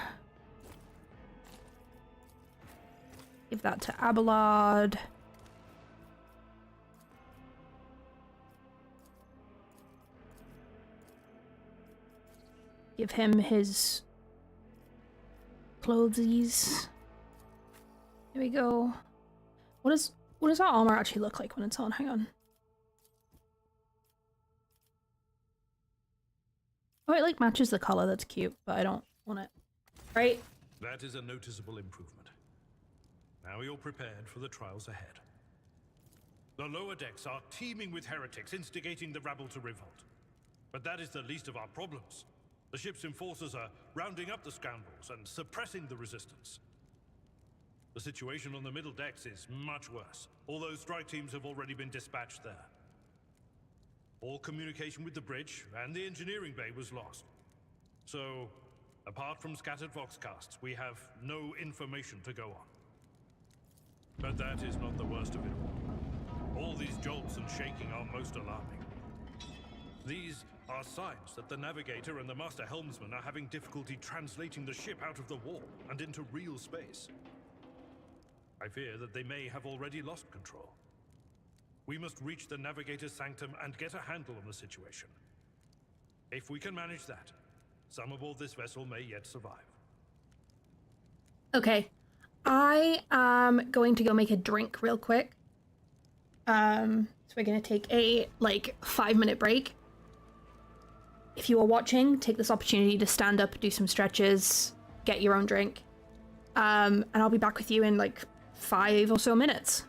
A: Give that to Abelard. Give him his clothesies. Here we go. What is What does our armor actually look like when it's on? Hang on. Oh, it like matches the color. That's cute, but I don't want it. Right?
F: That is a noticeable improvement. Now you're prepared for the trials ahead. The lower decks are teeming with heretics instigating the rabble to revolt. But that is the least of our problems. The ship's enforcers are rounding up the scoundrels and suppressing the resistance. The situation on the middle decks is much worse, although strike teams have already been dispatched there. All communication with the bridge and the engineering bay was lost. So, apart from scattered voxcasts, we have no information to go on. But that is not the worst of it all. All these jolts and shaking are most alarming. These are signs that the navigator and the master helmsman are having difficulty translating the ship out of the warp and into real space. I fear that they may have already lost control. We must reach the navigator's sanctum and get a handle on the situation. If we can manage that, some aboard this vessel may yet survive.
A: Okay. I am going to go make a drink real quick. So we're gonna take a, 5-minute break. If you are watching, take this opportunity to stand up, do some stretches, get your own drink. And I'll be back with you in, 5 or so minutes.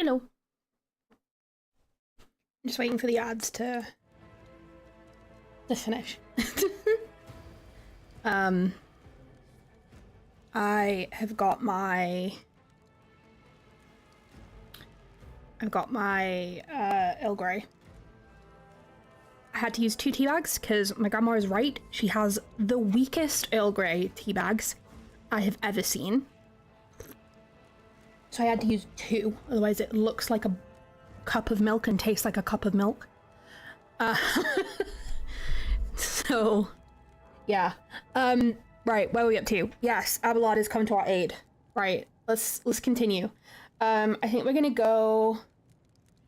A: Hello. I'm just waiting for the ads to finish. I have got my Earl Grey. I had to use 2 tea bags because my grandma is right. She has the weakest Earl Grey tea bags I have ever seen. So I had to use 2, otherwise it looks like a cup of milk and tastes like a cup of milk. So, yeah. Right, where are we up to? Yes, Abelard is coming to our aid. Right, let's continue. I think we're gonna go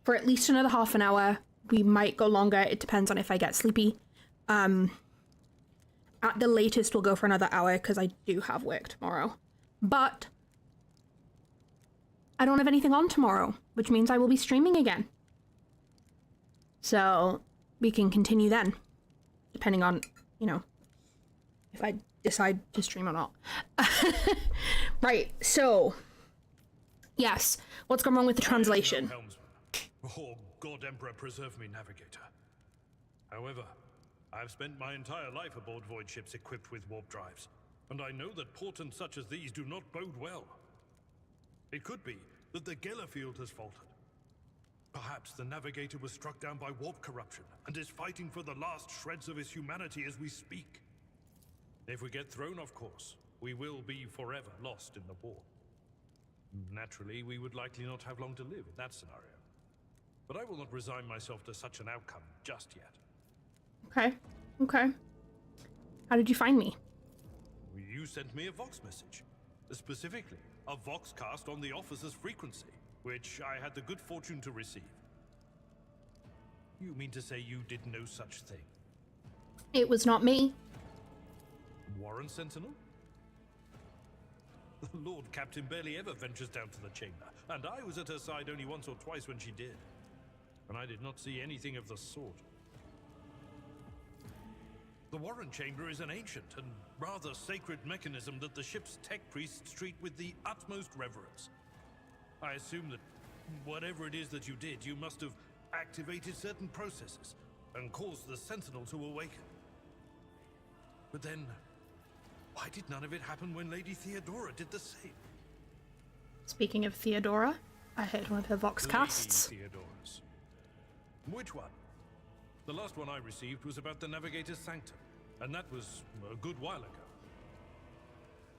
A: for at least another half an hour. We might go longer, it depends on if I get sleepy. At the latest, we'll go for another hour because I do have work tomorrow. But I don't have anything on tomorrow, which means I will be streaming again. So we can continue then, depending on, you know, if I decide to stream or not. Right, so, yes, what's gone wrong with the translation?
F: Oh, God Emperor preserve me, Navigator. However, I've spent my entire life aboard void ships equipped with warp drives, and I know that portents such as these do not bode well. It could be that the Gellerfield has faltered. Perhaps the Navigator was struck down by warp corruption and is fighting for the last shreds of his humanity as we speak. If we get thrown off course, we will be forever lost in the war. Naturally, we would likely not have long to live in that scenario. But I will not resign myself to such an outcome just yet.
A: Okay, okay. How did you find me?
F: You sent me a Vox message. Specifically, a Vox cast on the officer's frequency, which I had the good fortune to receive. You mean to say you did no such thing?
A: It was not me.
F: Warren Sentinel? The Lord Captain barely ever ventures down to the chamber, and I was at her side only once or twice when she did. And I did not see anything of the sort. The Warren Chamber is an ancient and rather sacred mechanism that the ship's tech priests treat with the utmost reverence. I assume that whatever it is that you did, you must have activated certain processes and caused the Sentinel to awaken. But then, why did none of it happen when Lady Theodora did the same?
A: Speaking of Theodora, I heard one of her Vox casts.
F: Lady Theodora's. Which one? The last one I received was about the Navigator's Sanctum, and that was a good while ago.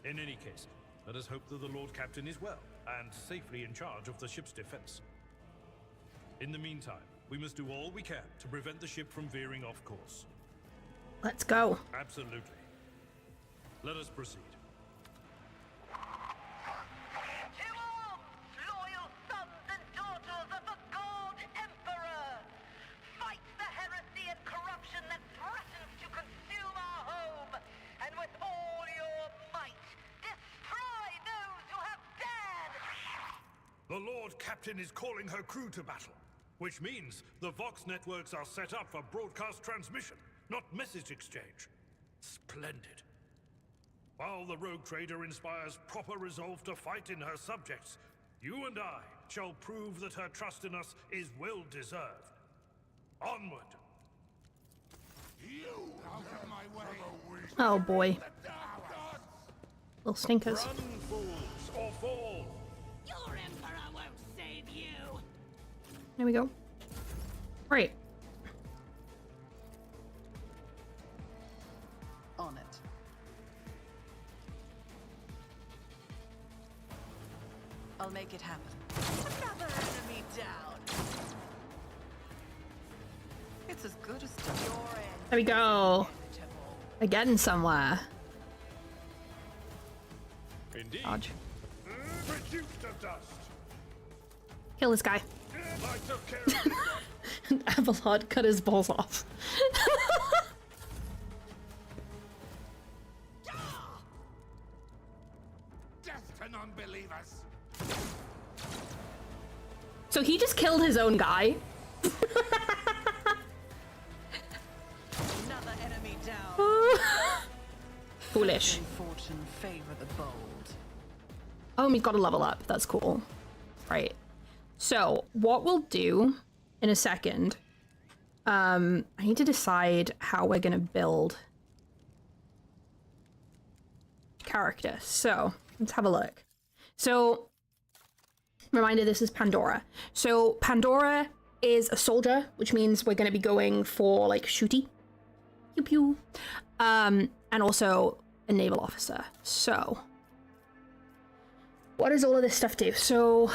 F: In any case, let us hope that the Lord Captain is well, and safely in charge of the ship's defense. In the meantime, we must do all we can to prevent the ship from veering off course.
A: Let's go.
F: Absolutely. Let us proceed.
J: To arms, loyal sons and daughters of the God Emperor! Fight the heresy and corruption that threatens to consume our home, and with all your might, destroy those who have dared!
F: The Lord Captain is calling her crew to battle, which means the Vox networks are set up for broadcast transmission, not message exchange. Splendid. While the Rogue Trader inspires proper resolve to fight in her subjects, you and I shall prove that her trust in us is well deserved. Onward! You out of my way!
A: Oh boy. Little stinkers.
F: Run, fools, or fall!
E: Your Emperor won't save you!
A: There we go. Right.
C: On it. I'll make it happen. Another enemy down. It's as good as done. Your end.
A: There we go. We're getting somewhere.
F: Indeed.
A: Dodge.
F: Reduced to dust.
A: Kill this guy.
F: I took care of this one.
A: And Abelard cut his balls off.
G: Death to non-believers!
A: So he just killed his own guy.
C: Another enemy down.
A: Foolish.
C: May fortune favor the bold.
A: Oh, and we've got to level up. That's cool. Right. So what we'll do in a second, I need to decide how we're going to build character. So let's have a look. So reminder, this is Pandora. So Pandora is a soldier, which means we're going to be going for like shooty. Pew pew. And also a naval officer. So what does all of this stuff do? So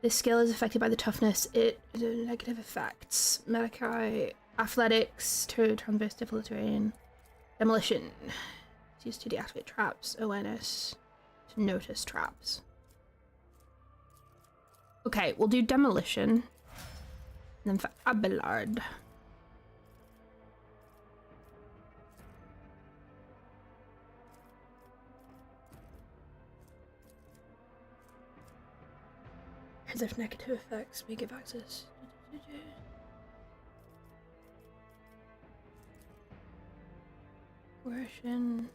A: this skill is affected by the toughness. It negative effects. Medici, athletics, to transverse difficulty terrain, demolition. It's used to deactivate traps. Awareness to notice traps. Okay, we'll do demolition. And then for Abelard. As if negative effects may give access. Coercion.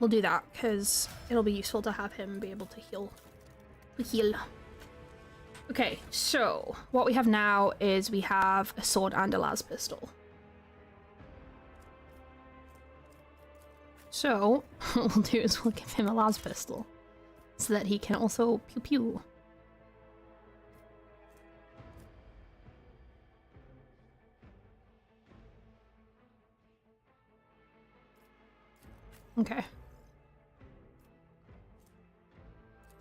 A: We'll do that because it'll be useful to have him be able to heal. Okay, so what we have now is we have a sword and a las pistol. So what we'll do is we'll give him a las pistol so that he can also pew pew. Okay.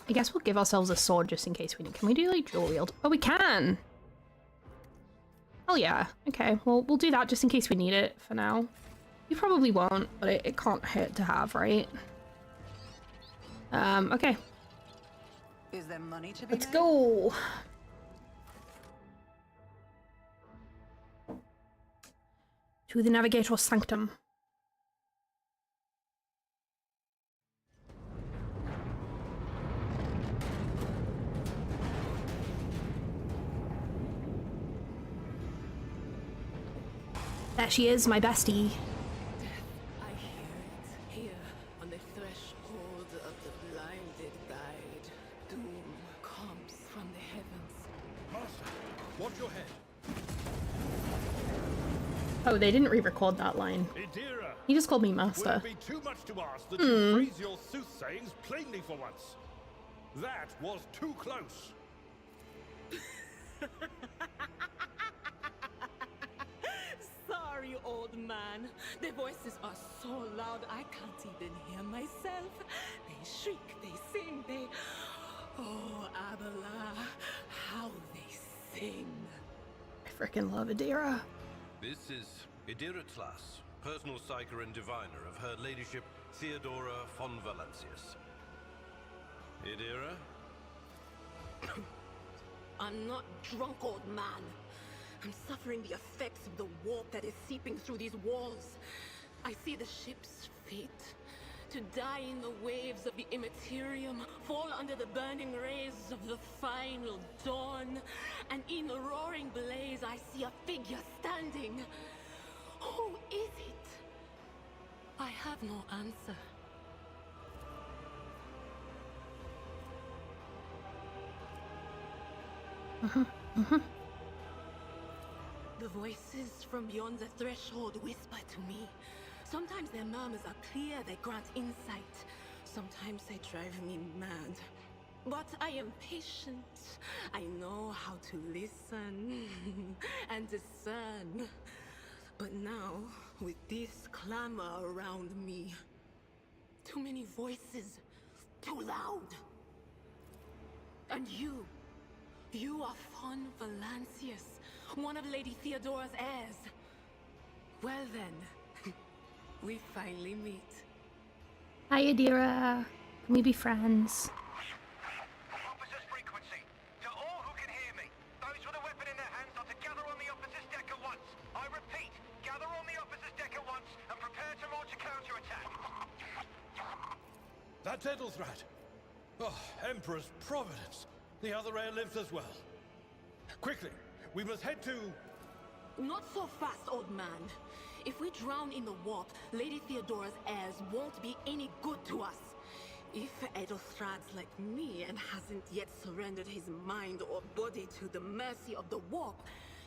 A: I guess we'll give ourselves a sword just in case we need. Can we do like dual wield? Oh, we can! Oh yeah. Okay, well we'll do that just in case we need it for now. You probably won't, but it can't hurt to have, right? Okay.
C: Is there money to be
A: Let's
C: made?
A: go! To the Navigator's Sanctum. There she is, my bestie.
E: I hear it here on the threshold of the blinded guide. Doom comes from the heavens.
F: Master, watch your head.
A: Oh, they didn't re-record that line.
F: Idira,
A: He just called me
F: would
A: master.
F: it be too much to ask that you phrase your soothsayings plainly for once? That was too close.
E: Sorry, old man. The voices are so loud I can't even hear myself. They shriek, they sing, they... Oh, Abela, how they sing.
A: I freaking love Adira.
F: This is Idira Tlas, personal psyker and diviner of Her Ladyship Theodora von Valancius. Idira?
E: I'm not drunk, old man. I'm suffering the effects of the warp that is seeping through these walls. I see the ship's fate. To die in the waves of the immaterium, fall under the burning rays of the final dawn. And in the roaring blaze, I see a figure standing. Who is it? I have no answer. The voices from beyond the threshold whisper to me. Sometimes their murmurs are clear, they grant insight. Sometimes they drive me mad. But I am patient. I know how to listen and discern. But now, with this clamor around me, too many voices, too loud. And you are Von Valancius, one of Lady Theodora's heirs. Well then, we finally meet.
A: Hi Adira. Can we be friends?
I: Officers frequency. To all who can hear me, those with a weapon in their hands are to gather on the officer's deck at once. I repeat, gather on the officer's deck at once and prepare to launch a counterattack.
F: That's Edelthrat. Oh, Emperor's Providence. The other heir lives as well. Quickly, we must head to...
E: Not so fast, old man. If we drown in the warp, Lady Theodora's heirs won't be any good to us. If Edelthrad's like me and hasn't yet surrendered his mind or body to the mercy of the warp,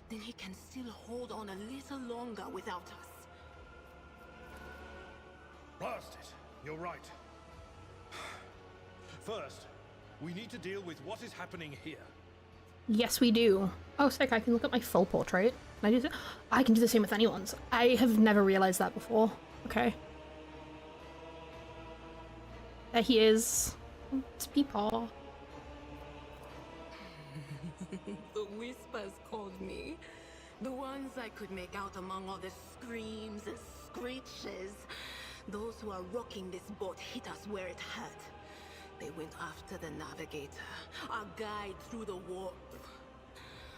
E: then he can still hold on a little longer without us.
F: Blast it. You're right. First, we need to deal with what is happening here.
A: Yes, we do. Oh, sick. I can look at my full portrait. Can I do that? I can do the same with anyone's. I have never realized that before. Okay. There he is. It's Peepaw.
E: The whispers called me. The ones I could make out among all the screams and screeches. Those who are rocking this boat hit us where it hurt. They went after the navigator, our guide through the warp.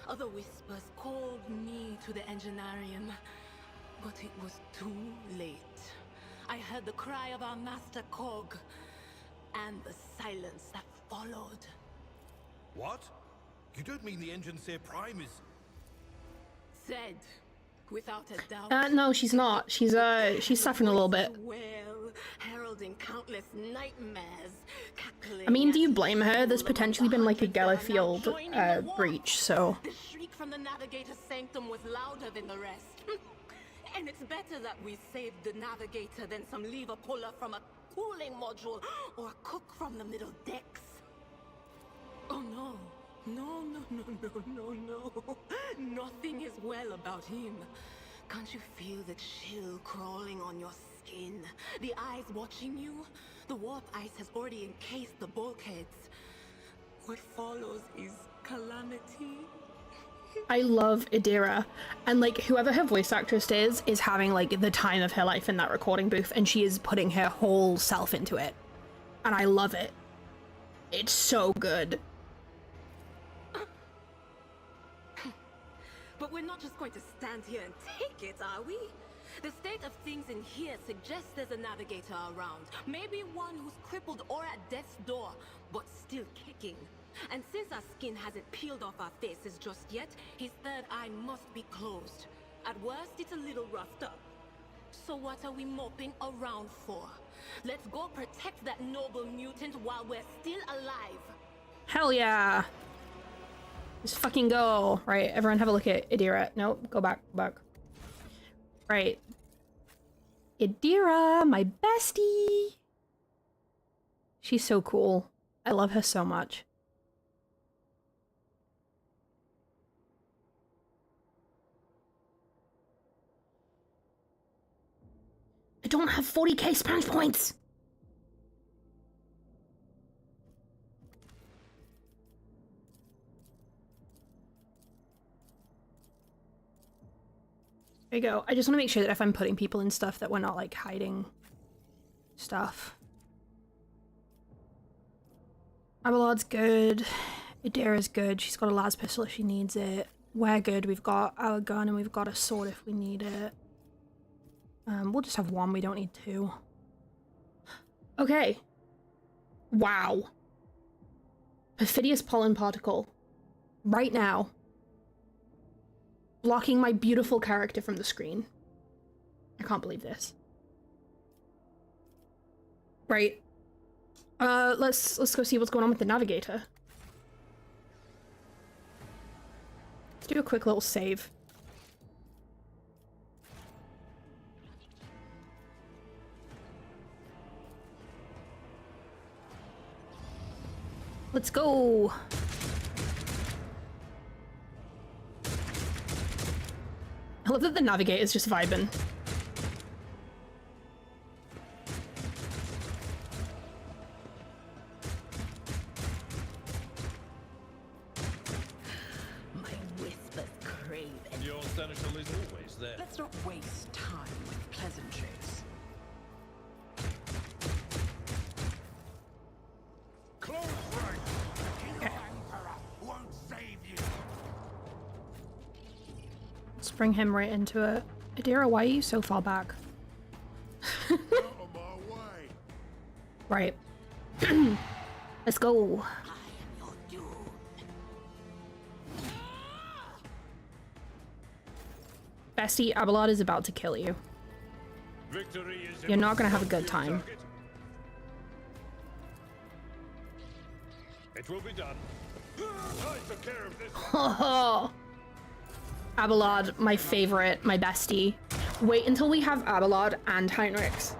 E: Other whispers called me to the enginarium, but it was too late. I heard the cry of our master Cog, and the silence that followed.
F: What? You don't mean the Enginseer Prime is...
E: Said, without a doubt.
A: No, she's not. She's suffering a little bit.
E: Well, heralding countless nightmares.
A: I mean, do you blame her? There's potentially been like a Gellerfield breach, so...
E: The shriek from the navigator's sanctum was louder than the rest. And it's better that we saved the navigator than some lever puller from a cooling module or a cook from the middle decks. Oh no. No. Nothing is well about him. Can't you feel the chill crawling on your skin? The eyes watching you? The warp ice has already encased the bulkheads. What follows is calamity.
A: I love Idira, and like whoever her voice actress is having like the time of her life in that recording booth, and she is putting her whole self into it, and I love it. It's so good.
E: But we're not just going to stand here and take it, are we? The state of things in here suggests there's a navigator around. Maybe one who's crippled or at death's door, but still kicking. And since our skin hasn't peeled off our faces just yet, his third eye must be closed. At worst, it's a little roughed up. So what are we moping around for? Let's go protect that noble mutant while we're still alive.
A: Hell yeah! Just fucking go. Right, everyone have a look at Idira. Nope, go back. Right. Idira, my bestie! She's so cool. I love her so much. I don't have 40k sponge points! There you go. I just want to make sure that if I'm putting people in stuff that we're not like hiding stuff. Abelard's good. Idira's good. She's got a las pistol if she needs it. We're good. We've got our gun and we've got a sword if we need it. We'll just have one. We don't need two. Okay. Wow. Perfidious pollen particle. Right now. Blocking my beautiful character from the screen. I can't believe this. Right. Let's go see what's going on with the navigator. Let's do a quick little save. Let's go. I love that the navigator's just vibing.
E: My whispers crave and
F: Your seneschal is always there.
C: Let's not waste time with pleasantries.
G: Close rank!
A: Okay.
G: Won't save you!
A: Let's bring him right into it. Idira, why are you so far back?
G: Out of my way!
A: Right. Let's go. Bestie, Abelard is about to kill you.
F: Victory is
A: You're not gonna have a good time.
F: target. It will be done. I took care of this.
A: Oh, Abelard, my favorite, my bestie. Wait until we have Abelard and Heinrichs.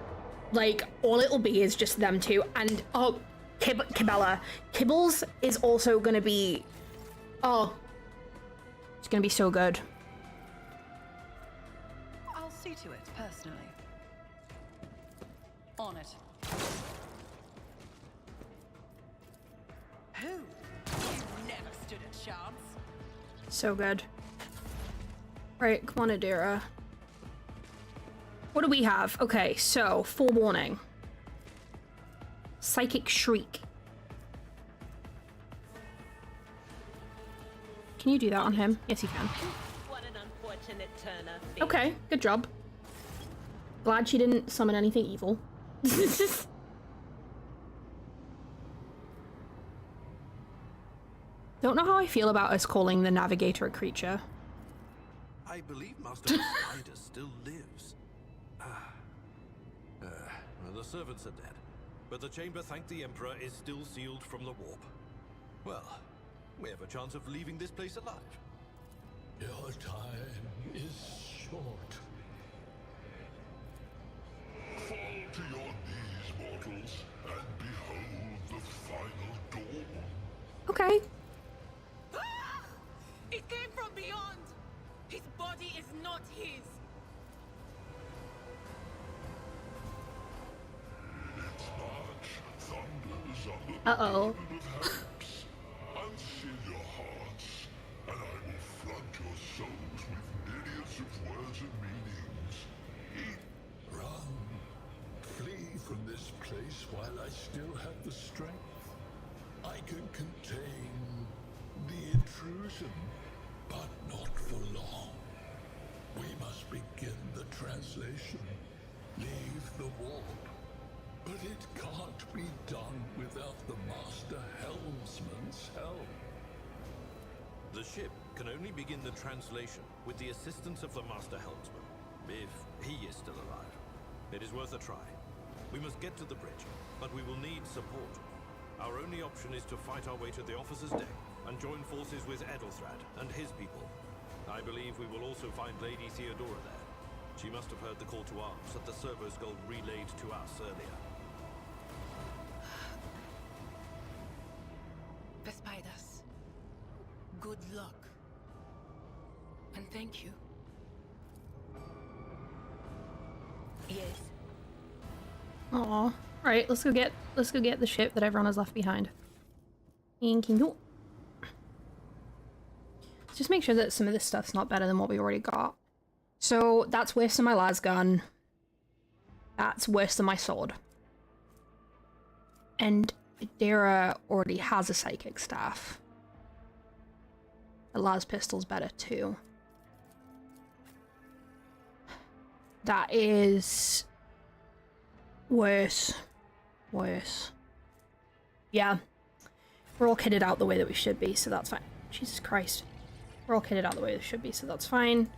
A: Like, all it'll be is just them two. And, oh, Kibella. Kibbles is also gonna be... Oh. It's gonna be so good.
C: see to it, personally. On it. Who? You never stood a chance.
A: So good. Right, come on, Adira. What do we have? Okay, so, forewarning. Psychic Shriek. Can you do that on him? Yes, you can.
K: What an unfortunate turner.
A: Okay, good job. Glad she didn't summon anything evil. Don't know how I feel about us calling the Navigator a creature.
F: I believe Master Spider still lives. Well, the servants are dead, but the chamber, thank the Emperor, is still sealed from the warp. Well, we have a chance of leaving this place alive.
L: Your time is short. Fall to your knees, mortals, and behold the final dawn.
A: Okay.
K: It came from beyond. His body is not his.
L: Its march thunders on the
A: Uh-oh.
L: burden of hopes. Unseal your hearts, and I will flood your souls with myriads of words and meanings. Run. Flee from this place while I still have the strength. I can contain the intrusion, but not for long. We must begin the translation. Leave the warp. But it can't be done without the Master Helmsman's help.
F: The ship can only begin the translation with the assistance of the Master Helmsman, if he is still alive. It is worth a try. We must get to the bridge, but we will need support. Our only option is to fight our way to the officer's deck and join forces with Edelthrad and his people. I believe we will also find Lady Theodora there. She must have heard the call to arms that the servos gold relayed to us earlier.
K: The spiders. Good luck. And thank you.
E: Yes.
A: Aw. Right, let's go get the ship that everyone has left behind. And can you just make sure that some of this stuff's not better than what we already got. So that's worse than my las gun. That's worse than my sword. And Adira already has a psychic staff. The las pistol's better too. That is worse. Worse. Yeah. We're all kitted out the way that we should be, so that's fine. Jesus Christ. We're all kitted out the way they should be, so that's fine.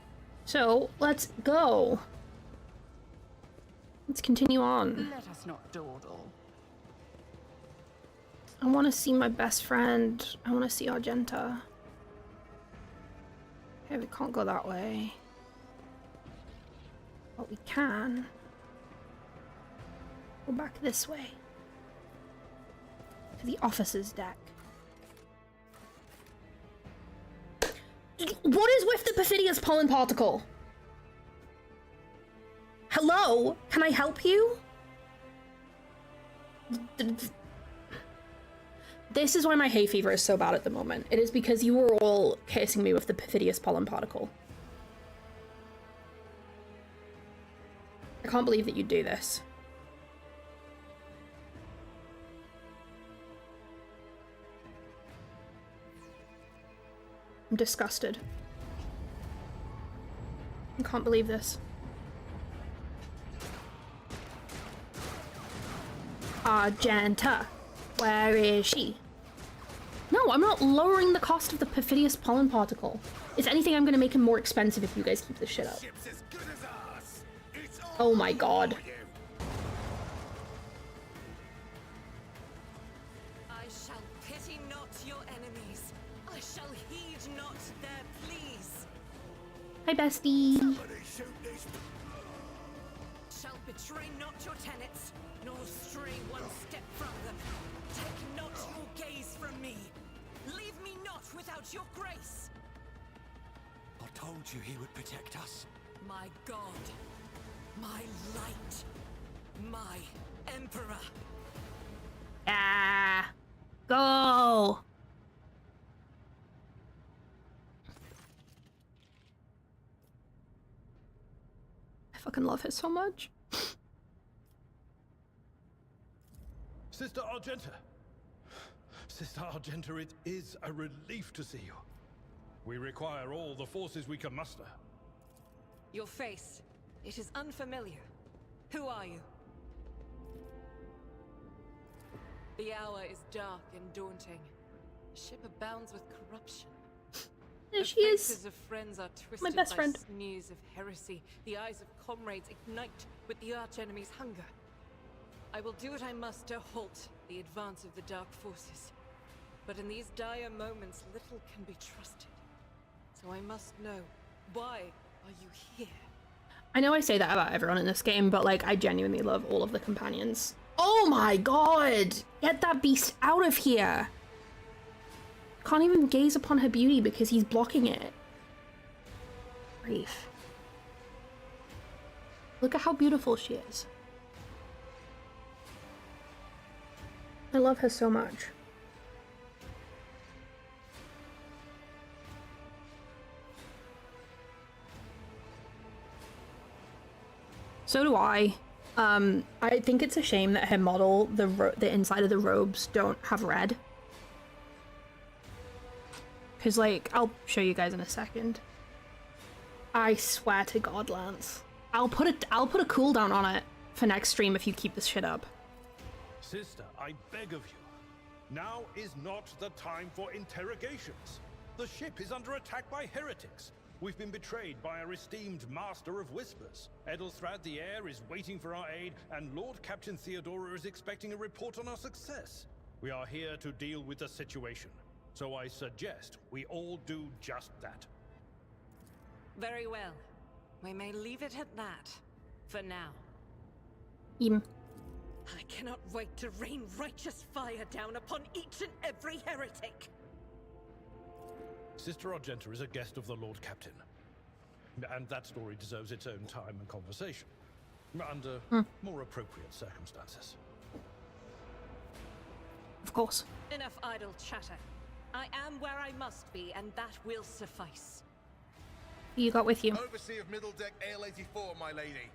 A: So, let's go. Let's continue on.
C: Let us not dawdle.
A: I want to see my best friend. I want to see Argenta. Okay, we can't go that way. But we can go back this way. To the officer's deck. What is with the perfidious pollen particle? Hello? Can I help you? This is why my hay fever is so bad at the moment. It is because you were all cursing me with the perfidious pollen particle. I can't believe that you'd do this. I'm disgusted. I can't believe this. Argenta. Where is she? No, I'm not lowering the cost of the perfidious pollen particle. If anything, I'm going to make him more expensive if you guys keep this shit up. Oh my god.
K: I shall pity not your enemies. I shall heed not their pleas.
A: Hi, bestie.
K: Shall betray not your tenets, nor stray one step from them. Take not your gaze from me. Leave me not without your grace.
D: I told you he would protect us.
K: My god. My light. My emperor.
A: Ah, go. I fucking love her so much.
F: Sister Argenta. Sister Argenta, it is a relief to see you. We require all the forces we can muster.
K: Your face. It is unfamiliar. Who are you? The hour is dark and daunting. The ship abounds with corruption.
A: There
K: The
A: she is.
K: faces of friends are twisted
A: My best
K: by
A: friend.
K: sneers of heresy. The eyes of comrades ignite with the arch-enemy's hunger. I will do what I must to halt the advance of the dark forces. But in these dire moments, little can be trusted. So I must know, why are you here?
A: I know I say that about everyone in this game, but like I genuinely love all of the companions. Oh my god! Get that beast out of here! Can't even gaze upon her beauty because he's blocking it. Grief. Look at how beautiful she is. I love her so much. So do I. I think it's a shame that her model, the inside of the robes, don't have red. Because, like, I'll show you guys in a second. I swear to God, Lance. I'll put a cooldown on it for next stream if you keep this shit up.
F: Sister, I beg of you. Now is not the time for interrogations. The ship is under attack by heretics. We've been betrayed by our esteemed Master of Whispers. Edelstrad the Heir is waiting for our aid, and Lord Captain Theodora is expecting a report on our success. We are here to deal with the situation, so I suggest we all do just that.
K: Very well. We may leave it at that. For now. I cannot wait to rain righteous fire down upon each and every heretic.
F: Sister Argenta is a guest of the Lord Captain. And that story deserves its own time and conversation. Under more appropriate circumstances.
A: Of course.
K: Enough idle chatter. I am where I must be, and that will suffice.
A: Who you got with you?
M: Overseer of Middle Deck AL-84, my lady.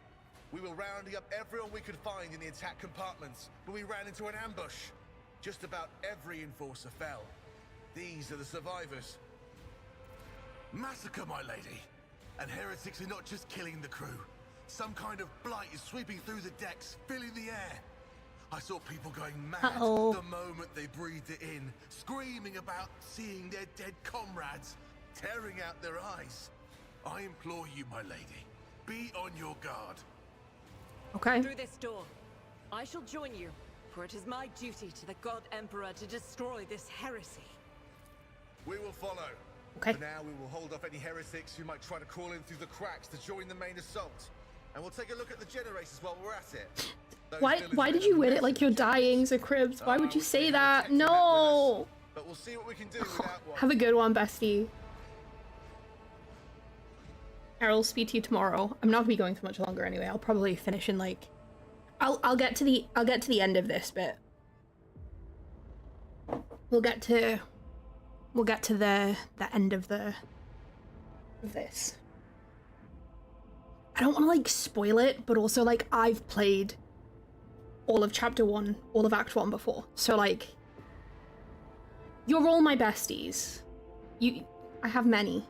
M: We were rounding up everyone we could find in the attack compartments, but we ran into an ambush. Just about every enforcer fell. These are the survivors.
N: Massacre, my lady. And heretics are not just killing the crew. Some kind of blight is sweeping through the decks, filling the air. I saw people going mad the moment they breathed it in, screaming about seeing their dead comrades, tearing out their eyes. I implore you, my lady, be on your guard.
A: Okay.
K: Through this door. I shall join you, for it is my duty to the God Emperor to destroy this heresy.
M: We will follow.
A: Okay.
M: For now, we will hold off any heretics who might try to crawl in through the cracks to join the main assault. And we'll take a look at the generators while we're at it.
A: Why did you win it like you're dying, Zacribs? Why would you say that? No!
M: But we'll see what we can do with that one.
A: Have a good one, bestie. I'll speak to you tomorrow. I'm not gonna be going for much longer anyway. I'll probably finish in like I'll get to the end of this bit. We'll get to the end of this. I don't want to like spoil it, but also like I've played all of chapter 1, all of act 1 before. So like you're all my besties. I have many.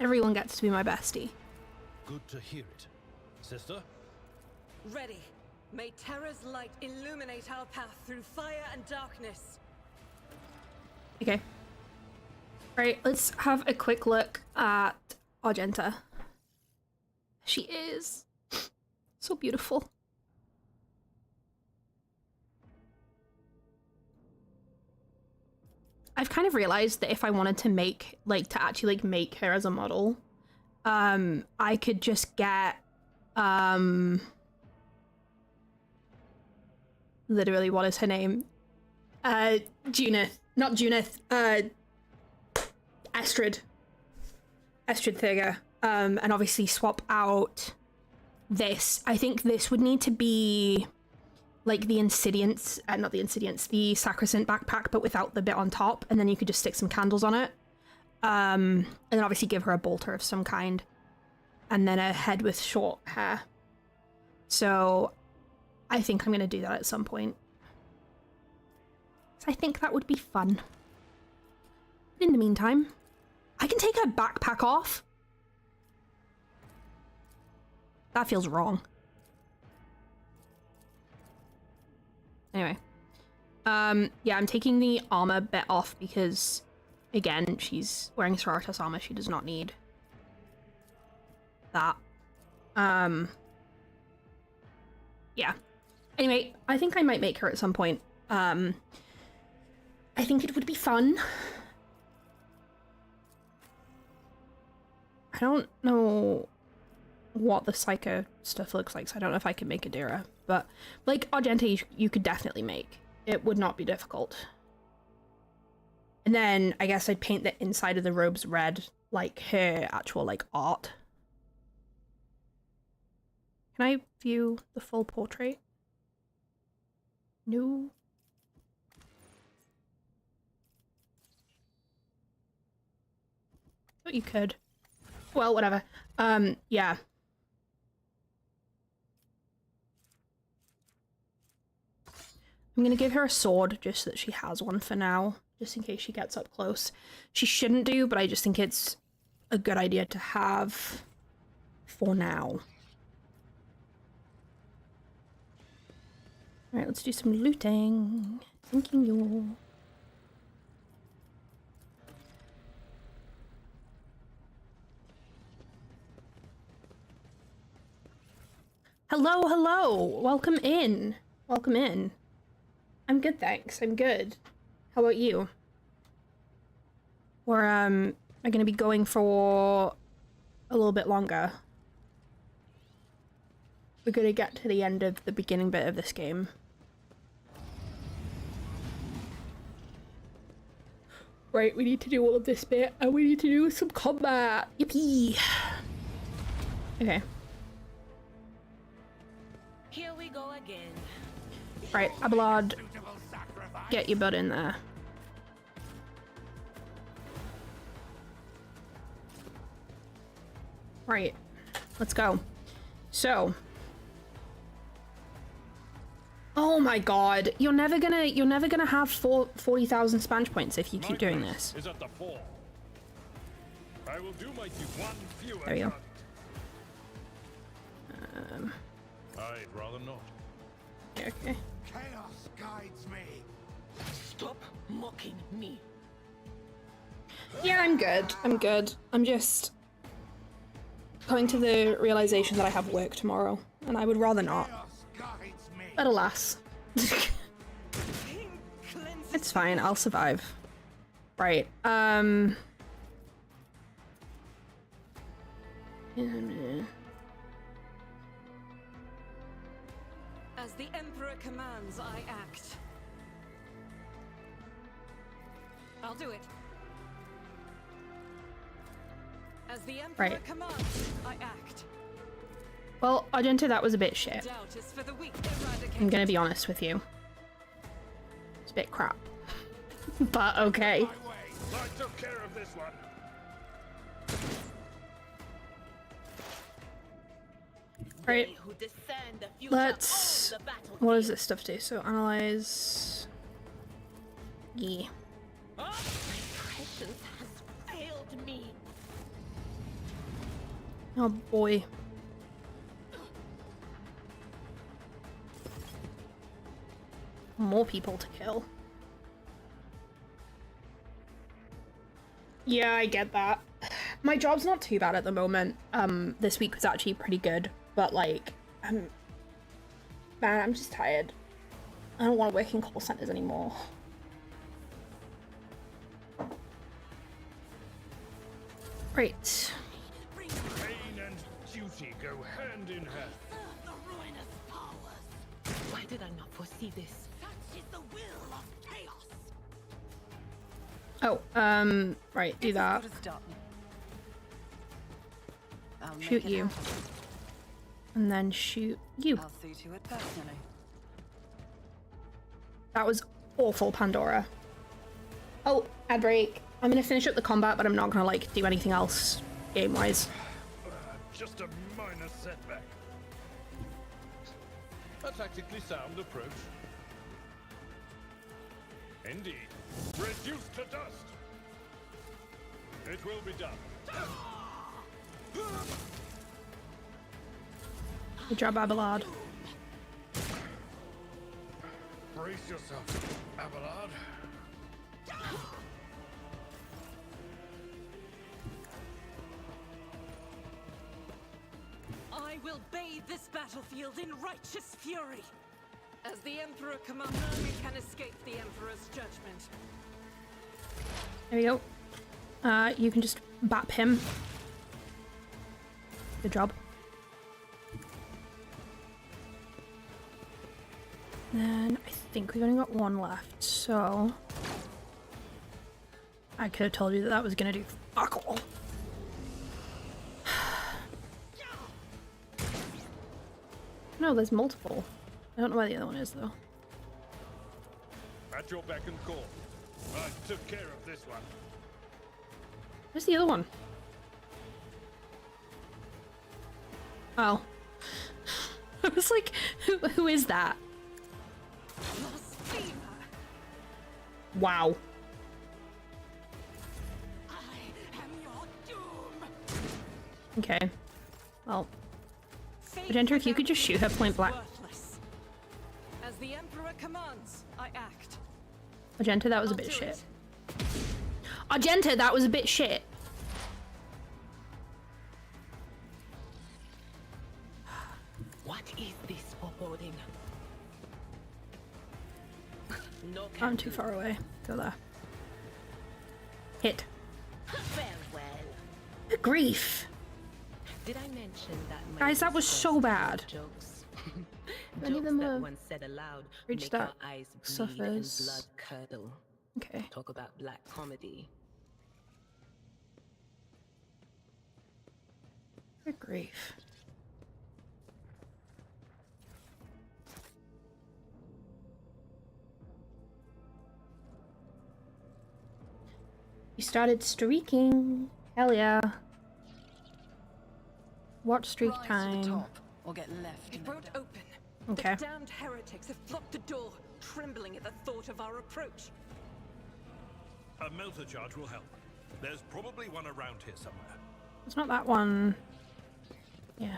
A: Everyone gets to be my bestie.
F: Good to hear it. Sister?
K: Ready. May Terra's light illuminate our path through fire and darkness.
A: Okay. Alright, let's have a quick look at Argenta. She is so beautiful. I've kind of realized that if I wanted to make, actually make her as a model, I could just get, literally, what is her name? Junith. Not Junith. Estrid figure, and obviously swap out this. I think this would need to be like the Insidiance, not the Insidiance, the Sacrosanct backpack, but without the bit on top, and then you could just stick some candles on it. And then obviously give her a bolter of some kind, and then a head with short hair. So I think I'm going to do that at some point. So I think that would be fun. But in the meantime, I can take her backpack off. That feels wrong. Anyway. Yeah, I'm taking the armor bit off because, again, she's wearing Sororitas armor. She does not need that. Yeah. Anyway, I think I might make her at some point. I think it would be fun. I don't know what the Psycho stuff looks like, so I don't know if I can make Adira. But, like, Argente, you could definitely make. It would not be difficult. And then, I guess I'd paint the inside of the robes red, like her actual, like, art. Can I view the full portrait? No. Thought you could. Well, whatever. Yeah. I'm gonna give her a sword just so that she has one for now, just in case she gets up close. She shouldn't do, but I just think it's a good idea to have for now. Alright, let's do some looting. Thinking you. Hello, hello! Welcome in. Welcome in. I'm good, thanks. I'm good. How about you? We're, are gonna be going for a little bit longer. We're gonna get to the end of the beginning bit of this game. Right, we need to do all of this bit, and we need to do some combat! Yippee! Okay.
E: Here we go again.
A: Right, Abelard, get your butt in there. Right, let's go. So, oh my god, you're never gonna have 40,000 Spanish points if you keep doing this.
F: Is at the fore. I will do mighty one fewer.
A: There we go.
F: I'd rather not.
A: Okay.
N: Chaos guides me.
E: Stop mocking me.
A: Yeah, I'm good. I'm good. I'm just coming to the realization that I have work tomorrow, and I would rather not. But alas. It's fine, I'll survive. Right,
K: As the Emperor commands, I act. I'll do it. As the Emperor commands, I act.
A: well, Argenta, that was a bit shit.
K: Doubt is for the weak.
A: I'm gonna be honest with you. It's a bit crap. But okay.
F: I took care of this one.
A: Right. Let's... what does this stuff do? So analyze... Yeah.
E: My prescience has failed me.
A: Oh boy. More people to kill. Yeah, I get that. My job's not too bad at the moment. This week was actually pretty good, but like, man, I'm just tired. I don't want to work in call centers anymore. Right.
F: Pain and duty go hand in hand.
E: The ruinous powers. Why did I not foresee this? Such is the will of chaos.
A: Oh, right, do that. Shoot you. And then shoot you.
C: I'll see to it personally.
A: That was awful, Pandora. Oh, ad break. I'm gonna finish up the combat, but I'm not gonna, like, do anything else game-wise.
F: Just a minor setback. A tactically sound approach. Indeed. Reduced to dust. It will be done.
A: Good job, Abelard.
F: Brace yourself, Abelard.
K: I will bathe this battlefield in righteous fury. As the Emperor commands, we can escape the Emperor's judgment.
A: There we go. You can just bap him. Good job. Then I think we've only got one left, so I could have told you that was gonna do fuck all. No, there's multiple. I don't know where the other one is though.
F: At your beck and call. I took care of this one.
A: Where's the other one? Oh. I was like, who is that? Wow. Okay. Well, Magenta, if you could just shoot her point blank.
K: As the Emperor commands, I act.
A: Magenta, that was a bit shit. Magenta, that was a bit shit.
E: What is this foreboding? No,
A: I'm too far away. Go there. Hit.
E: Farewell.
A: Good grief.
E: Did I mention that
A: Guys, that was so bad.
E: Jokes?
A: Many of
E: Jokes
A: them
E: that
A: have
E: once said aloud
A: reached
E: make
A: that
E: our eyes bleed
A: suffers.
E: and blood curdle.
A: Okay.
E: Talk about black comedy.
A: Good grief. You started streaking. Hell yeah. Watch streak
C: Rise to the
A: time.
C: top, or get left.
K: It won't open.
A: Okay.
K: The damned heretics have blocked the door, trembling at the thought of our approach.
F: A melter charge will help. There's probably one around here somewhere.
A: It's not that one. Yeah.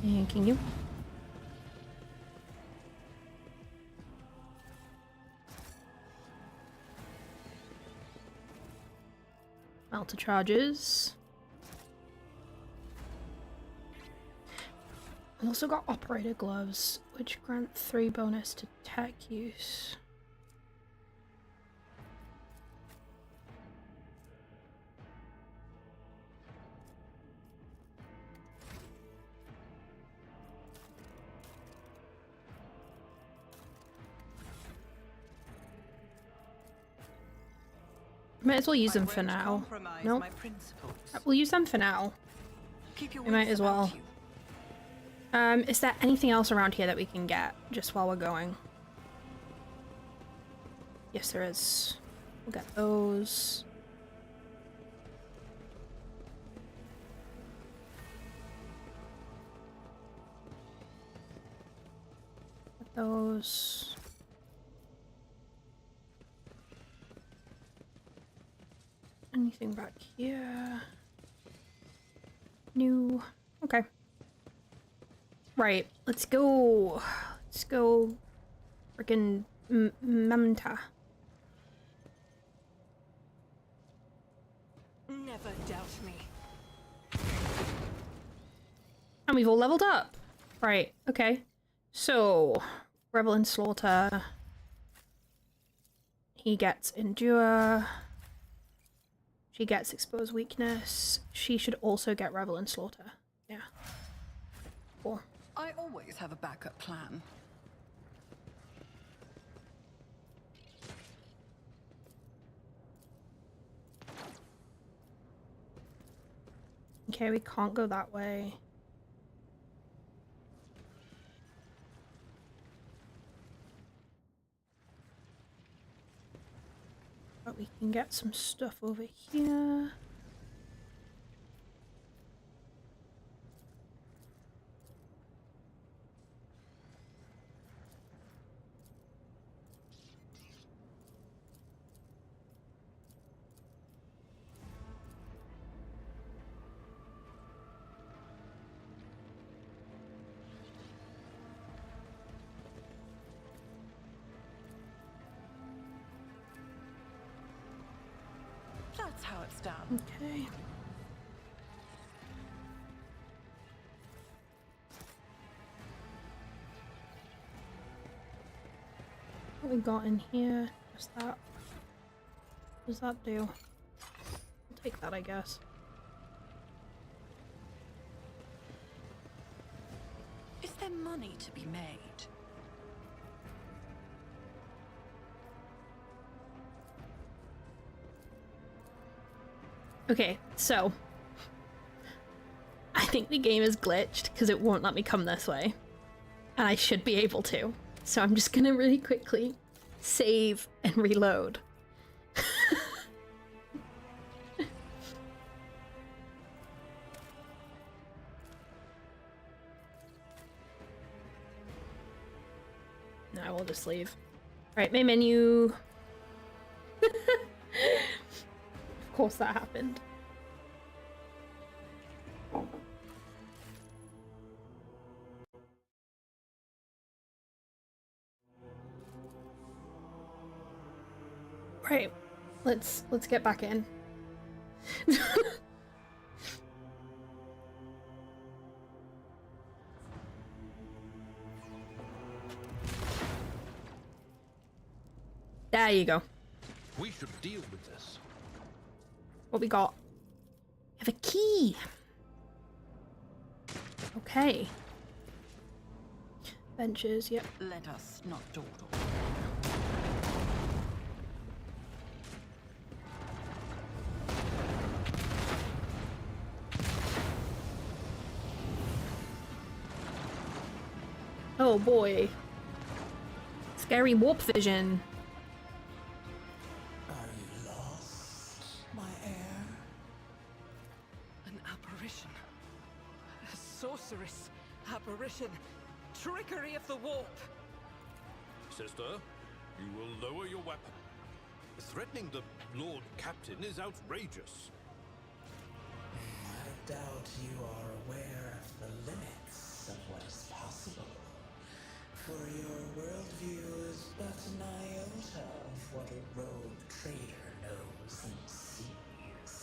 A: Thanking you. Melter charges. I also got operator gloves, which grant 3 bonus to tech use. Might as well use them for now. Nope. We'll use them for now. We might as well. Is there anything else around here that we can get just while we're going? Yes, there is. We'll get those. Get those. Anything back here? New. Okay. Right, let's go. Let's go. Frickin' Mamta.
K: Never doubt me.
A: And we've all leveled up. Right, okay. So, Revel in Slaughter. He gets Endure. She gets Expose Weakness. She should also get Revel in Slaughter. Yeah. Cool.
C: I always have a backup plan.
A: Okay, we can't go that way. But we can get some stuff over here.
C: That's how it's done.
A: Okay. What we got in here? What's that? What does that do? I'll take that, I guess.
C: Is there money to be made?
A: Okay, so I think the game is glitched because it won't let me come this way. And I should be able to. So I'm just gonna really quickly save and reload. No, I will just leave. Right, main menu. Of course that happened. Right, let's get back in. There you go.
F: We should deal with this.
A: What we got? We have a key. Okay. Benches, yep.
C: Let us not dawdle.
A: Oh boy. Scary warp vision.
G: Are you lost, my heir?
K: An apparition. A sorceress apparition. Trickery of the warp.
F: Sister, you will lower your weapon. Threatening the Lord Captain is outrageous.
G: I doubt you are aware of the limits of what is possible. For your worldview is but an iota of what a rogue trader knows and sees.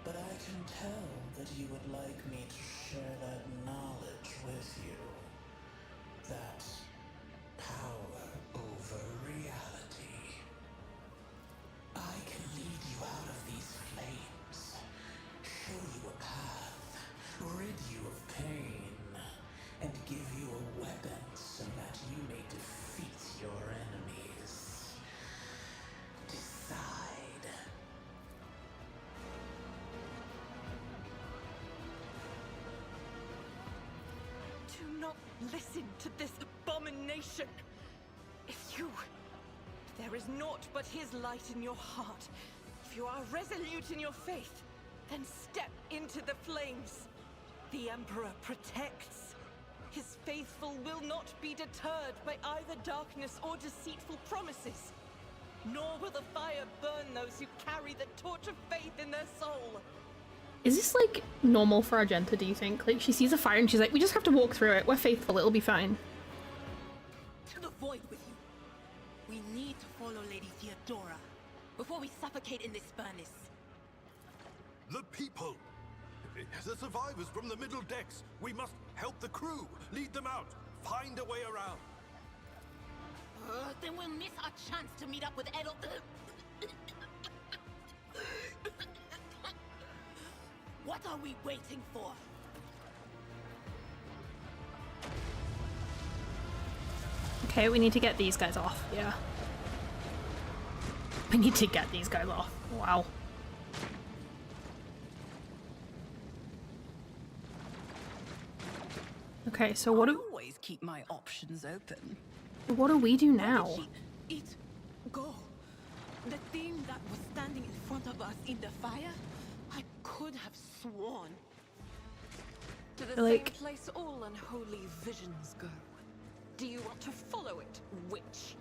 G: But I can tell that you would like me to share that knowledge with you. That power over reality. I can lead you out of these flames, show you a path, rid you of pain, and give you a weapon so that you may defeat your enemies. Decide.
K: Do not listen to this abomination. If there is naught but his light in your heart. If you are resolute in your faith, then step into the flames. The Emperor protects. His faithful will not be deterred by either darkness or deceitful promises. Nor will the fire burn those who carry the torch of faith in their soul.
A: Is this like normal for Argenta, do you think? Like she sees a fire and she's like, we just have to walk through it. We're faithful, it'll be fine.
O: To the void with you. We need to follow Lady Theodora before we suffocate in this furnace.
F: The people! The survivors from the middle decks! We must help the crew! Lead them out! Find a way around!
O: Then we'll miss our chance to meet up with Edel. What are we waiting for?
A: Okay, we need to get these guys off, yeah. We need to get these guys off. Wow. Okay, so what
C: I
A: do
C: always keep my options open.
A: what do we do now?
O: Eat. Go. The thing that was standing in front of us in the fire, I could have sworn.
K: To the same place all unholy visions go. Do you want to follow it, witch?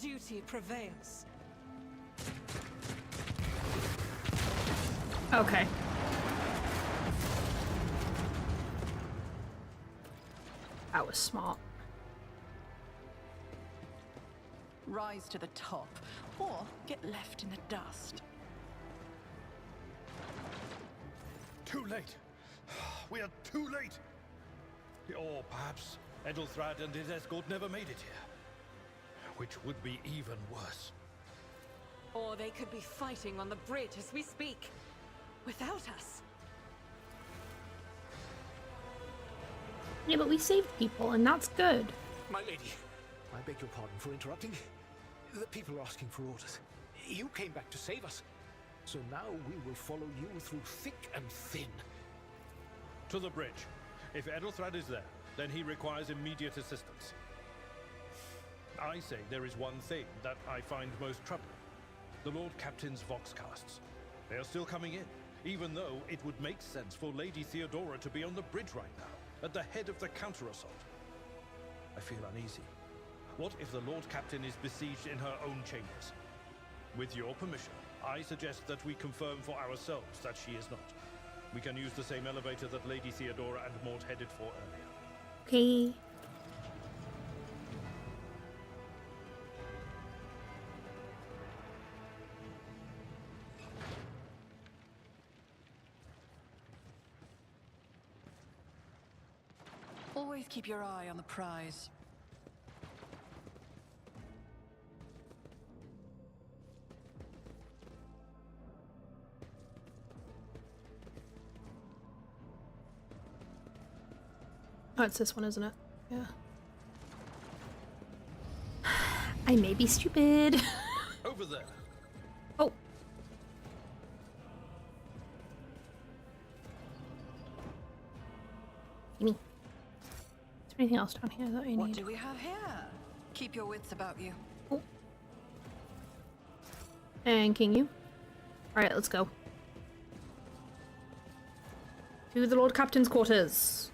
K: Duty prevails.
A: Okay. That was smart.
C: Rise to the top, or get left in the dust.
F: Too late. We are too late. Or perhaps Edelthrad and his escort never made it here. Which would be even worse.
K: Or they could be fighting on the bridge as we speak. Without us.
A: Yeah, but we saved people, and that's good.
P: My lady, I beg your pardon for interrupting. The people are asking for orders. You came back to save us. So now we will follow you through thick and thin.
F: To the bridge. If Edelthrad is there, then he requires immediate assistance. I say there is one thing that I find most troubling. The Lord Captain's Voxcasts. They are still coming in, even though it would make sense for Lady Theodora to be on the bridge right now, at the head of the counter-assault. I feel uneasy. What if the Lord Captain is besieged in her own chambers? With your permission, I suggest that we confirm for ourselves that she is not. We can use the same elevator that Lady Theodora and Mort headed for earlier.
A: Okay.
C: Always keep your eye on the prize.
A: Oh, it's this one, isn't it? Yeah. I may be stupid.
F: Over there.
A: Oh. Gimme. Is there anything else down here that I need?
C: What do we have here? Keep your wits about you.
A: Oh. And King you. Alright, let's go. To the Lord Captain's quarters.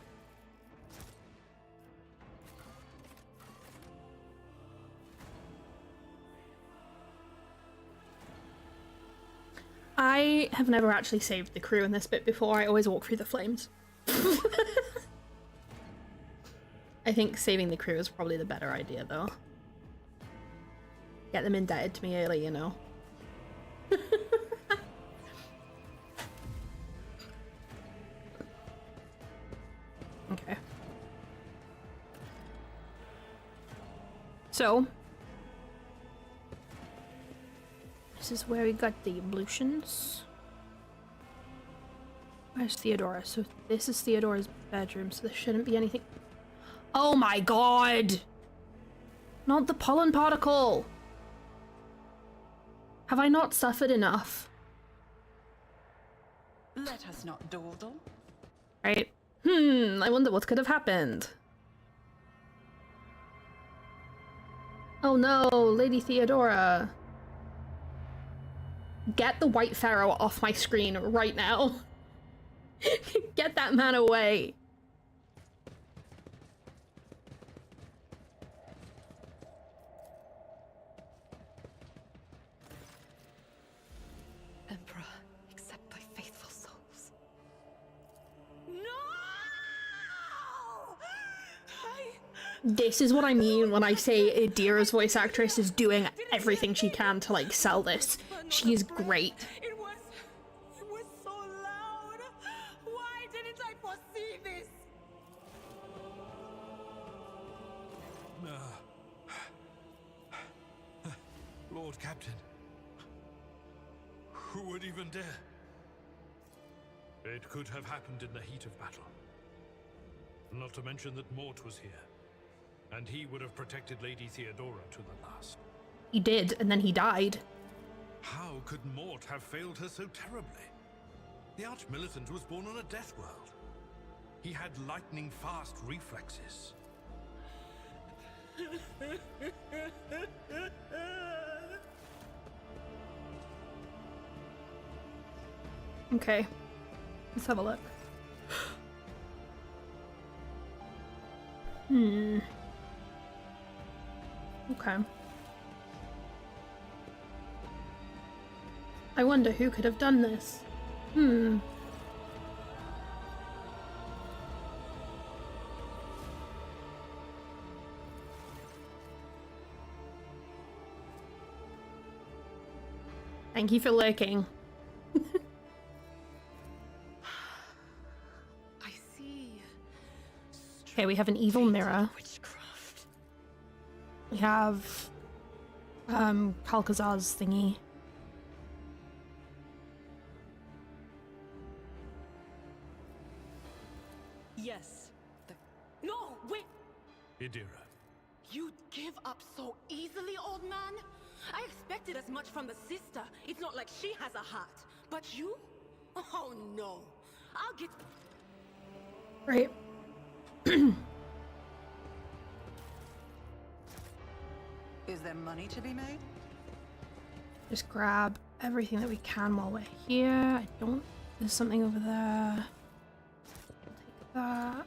A: I have never actually saved the crew in this bit before. I always walk through the flames. I think saving the crew is probably the better idea, though. Get them indebted to me early, you know. Okay. So, this is where we got the ablutions. Where's Theodora? So this is Theodora's bedroom, so there shouldn't be anything. Oh my god! Not the pollen particle! Have I not suffered enough?
C: Let us not dawdle.
A: Right. I wonder what could have happened. Oh no, Lady Theodora. Get the White Pharaoh off my screen right now. Get that man away.
K: Emperor, accept thy faithful souls.
O: No!
A: This is what I mean when I say Adira's voice actress is doing everything she can to, like, sell this. She is great.
O: It was so loud. Why didn't I foresee this?
F: Lord Captain. Who would even dare? It could have happened in the heat of battle. Not to mention that Mort was here. And he would have protected Lady Theodora to the last.
A: He did, and then he died.
F: How could Mort have failed her so terribly? The Arch-Militant was born on a death world. He had lightning-fast reflexes.
A: Okay, let's have a look. Okay. I wonder who could have done this. Thank you for lurking.
K: I see.
A: Okay, we have an evil mirror. We have Calcazar's thingy.
O: Yes. No, wait!
F: Idira.
O: You'd give up so easily, old man? I expected as much from the sister. It's not like she has a heart. But you? Oh no. I'll get...
A: Right.
C: Is there money to be made?
A: Just grab everything that we can while we're here. I don't... There's something over there. I'll take that.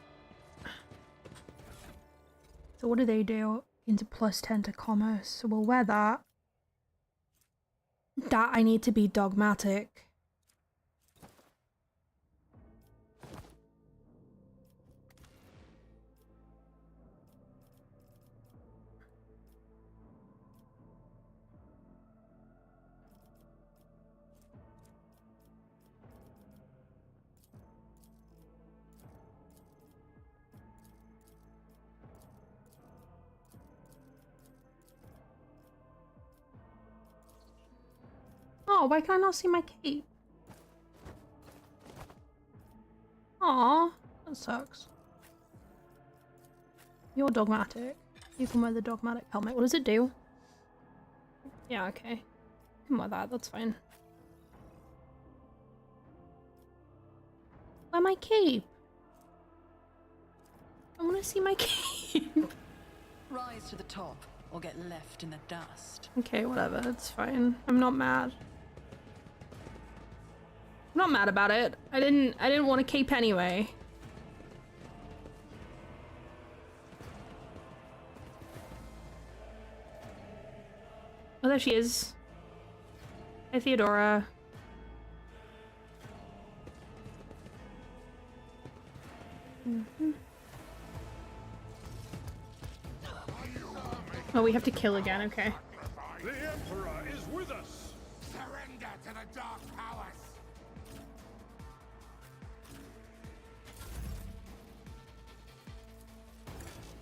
A: So what do they do? Into +10 to commerce. So we'll wear that. That I need to be dogmatic. Oh, why can I not see my cape? Aw, that sucks. You're dogmatic. You can wear the dogmatic helmet. What does it do? Yeah, okay. You can wear that, that's fine. Wear my cape! I wanna see my cape!
C: Rise to the top, or get left in the dust.
A: Okay, whatever, it's fine. I'm not mad. I'm not mad about it. I didn't want a cape anyway. Oh, there she is. Hi, Theodora. Oh, we have to kill again, okay.
F: The Emperor is with us!
L: Surrender to the Dark Powers!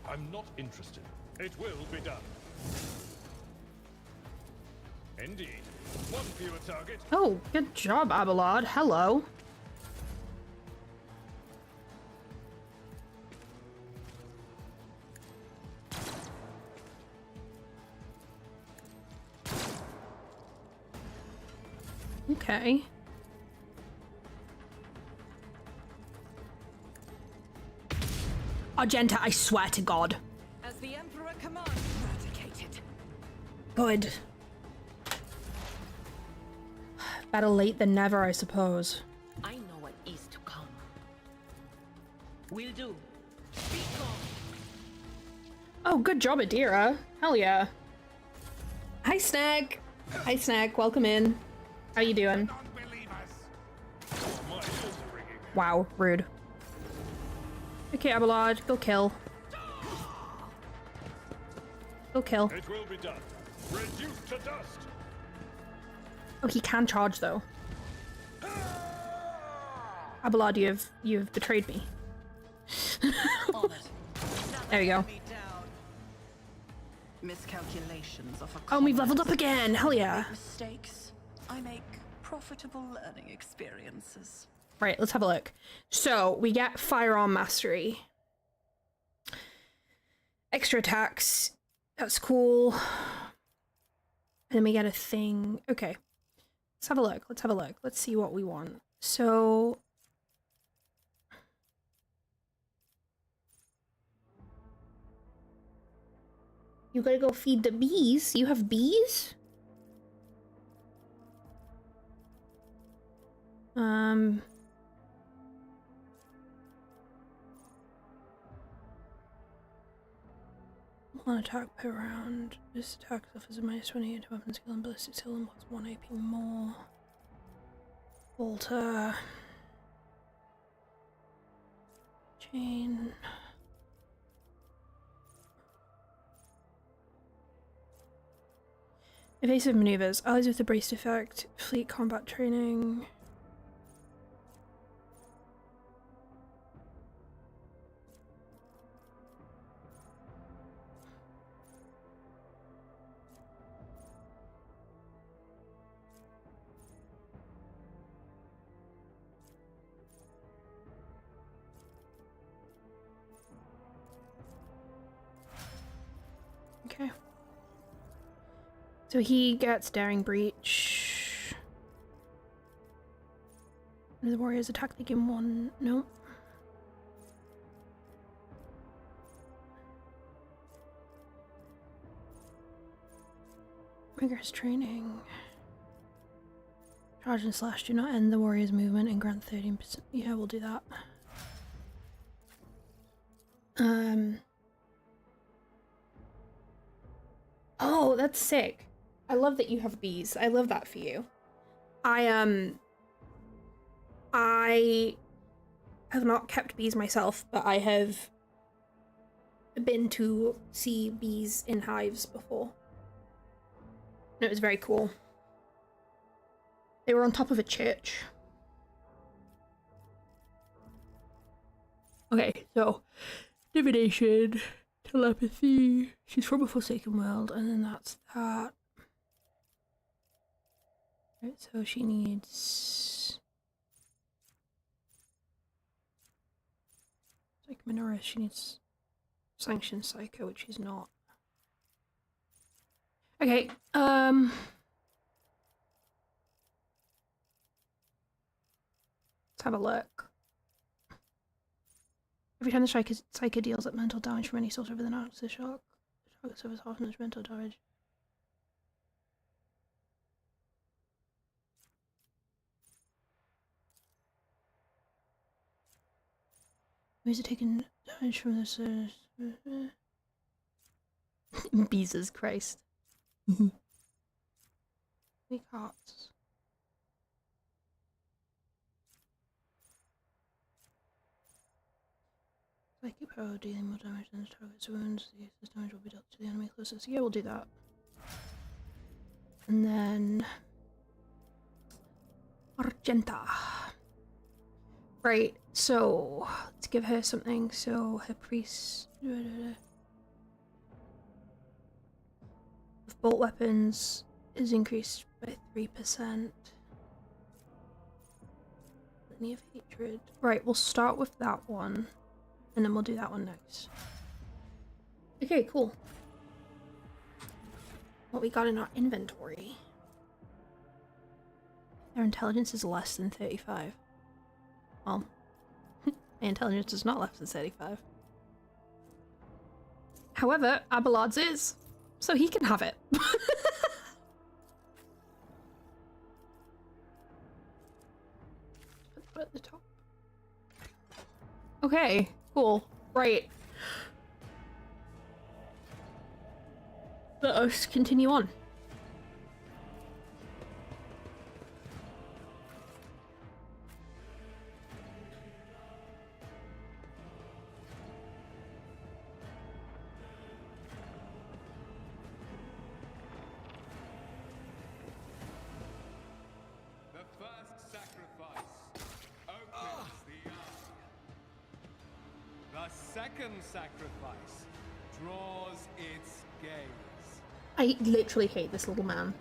F: I'm not interested. It will be done. Indeed. One fewer target.
A: Oh, good job, Abelard. Hello. Okay. Argenta, I swear to God.
K: As the Emperor commands, eradicated.
A: Good. Better late than never, I suppose.
O: I know what is to come. Will do. Be gone.
A: Oh, good job, Adira. Hell yeah. Hi, Snack. Hi, Snack. Welcome in. How you doing? Wow, rude. Okay, Abelard, go kill. Go kill.
F: It will be done. Reduced to dust.
A: Oh, he can charge though. Abelard, you've betrayed me. There you go.
C: Miscalculations of a
A: Oh, we've leveled up again. Hell yeah.
C: Mistakes. I make profitable learning experiences.
A: Right, let's have a look. So we get firearm mastery. Extra attacks. That's cool. And then we get a thing. Okay. Let's have a look. Let's have a look. Let's see what we want. So You gotta go feed the bees. You have bees? One attack per round. This attack suffers a -28 to weapon skill and ballistic skill and plus 1 AP more. Bolter. Chain. Evasive maneuvers. Allies with the braced effect. Fleet combat training. Okay. So he gets Daring Breach. The warriors attack the game 1. Nope. Rigorous training. Charge and slash do not end the warrior's movement and grant 13%. Yeah, we'll do that. Oh, that's sick. I love that you have bees. I love that for you. I have not kept bees myself, but I have been to see bees in hives before. And it was very cool. They were on top of a church. Okay, so divination, telepathy. She's from a Forsaken World, and then that's that. Right, so she needs like Minoris, she needs Sanction Psycho, which she's not. Okay, let's have a look. Every time the Psycho deals up mental damage from any source other than Axis Shock, the target suffers half much mental damage. Ways are taking damage from this. Jesus Christ. Weak hearts. Psychic power dealing more damage than the target's wounds. The useless damage will be dealt to the enemy closest. Yeah, we'll do that. And then Argenta. Right, so let's give her something. So her priest with bolt weapons is increased by 3%. Litany of Hatred. Right, we'll start with that one. And then we'll do that one next. Okay, cool. What we got in our inventory. Their intelligence is less than 35. Well, my intelligence is not less than 35. However, Abelard's is, so he can have it. Put it at the top. Okay, cool. Right. Let us continue on.
Q: Sacrifice draws its gaze.
A: I literally hate this little man.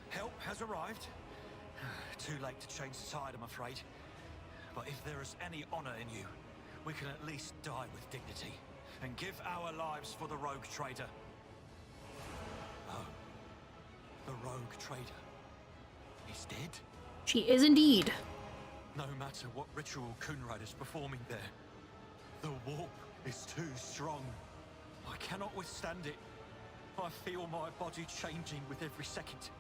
D: Help has arrived. Too late to change the tide, I'm afraid. But if there is any honor in you, we can at least die with dignity and give our lives for the Rogue Trader. Oh. The Rogue Trader is dead?
A: She is indeed.
D: No matter what ritual Kunrad is performing there, the warp is too strong. I cannot withstand it. I feel my body changing with every second.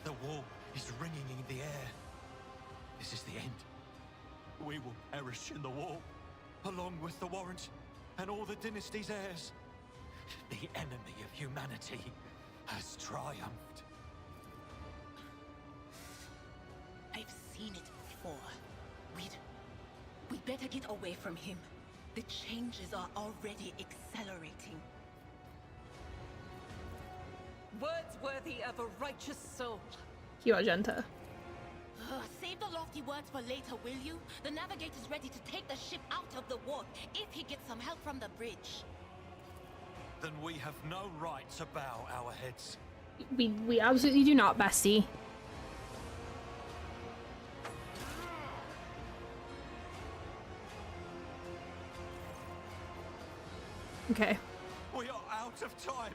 D: The warp is ringing in the air. This is the end. We will perish in the warp, along with the Warrant and all the dynasty's heirs. The enemy of humanity has triumphed.
O: I've seen it before. We'd better get away from him. The changes are already accelerating.
K: Words worthy of a righteous soul.
A: You, Argenta.
O: Save the lofty words for later, will you? The navigator's ready to take the ship out of the warp if he gets some help from the bridge.
D: Then we have no right to bow our heads.
A: We absolutely do not, bestie. Okay.
D: We are out of time.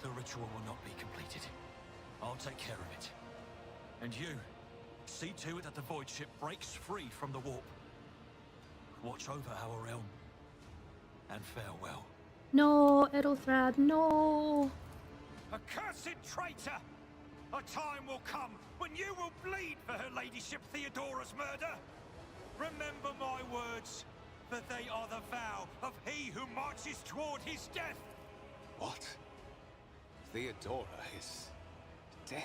D: The ritual will not be completed. I'll take care of it. And you, see to it that the void ship breaks free from the warp. Watch over our realm. And farewell.
A: No, Ethelthred, no.
D: Accursed traitor! A time will come when you will bleed for her ladyship Theodora's murder. Remember my words, for they are the vow of he who marches toward his death.
B: What? Theodora is dead?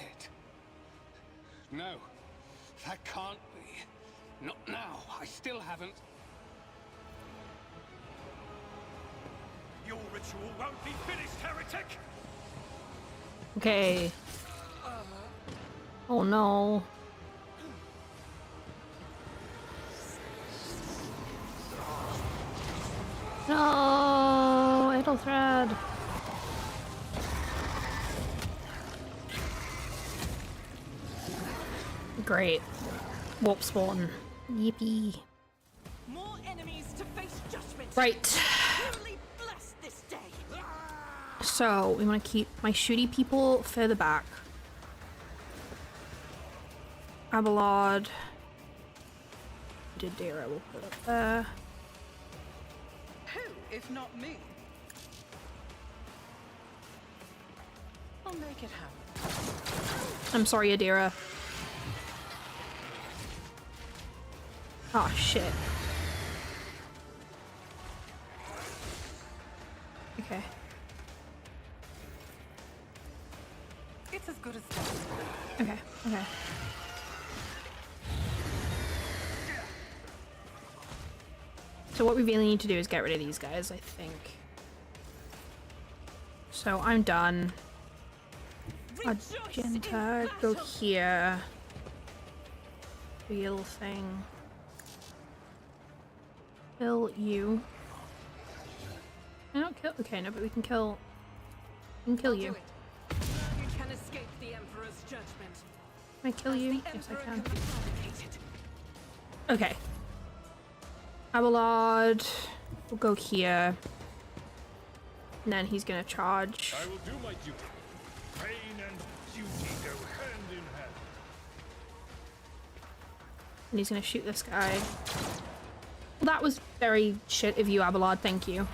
B: No, that can't be. Not now. I still haven't.
D: Your ritual won't be finished, heretic!
A: Okay. Oh no. No, Ethelthred. Great. Warp spawn. Yippee.
K: More enemies to face judgment.
A: Right.
K: Truly bless this day.
A: So, we want to keep my shooty people further back. Abelard. Didera will put up there.
C: Who, if not me? I'll make it happen.
A: I'm sorry, Adira. Oh shit. Okay.
C: It's as good as done.
A: Okay, okay. So what we really need to do is get rid of these guys, I think. So I'm done. Argenta, go here. Do your little thing. Kill you. I don't kill. Okay, no, but we can kill. We can kill you.
K: You can escape the Emperor's judgment.
A: Can I kill you? Yes, I can. Okay. Abelard will go here. And then he's gonna charge.
F: I will do my duty. Pain and duty go hand in hand.
A: And he's gonna shoot this guy. Well, that was very shit of you, Abelard. Thank you.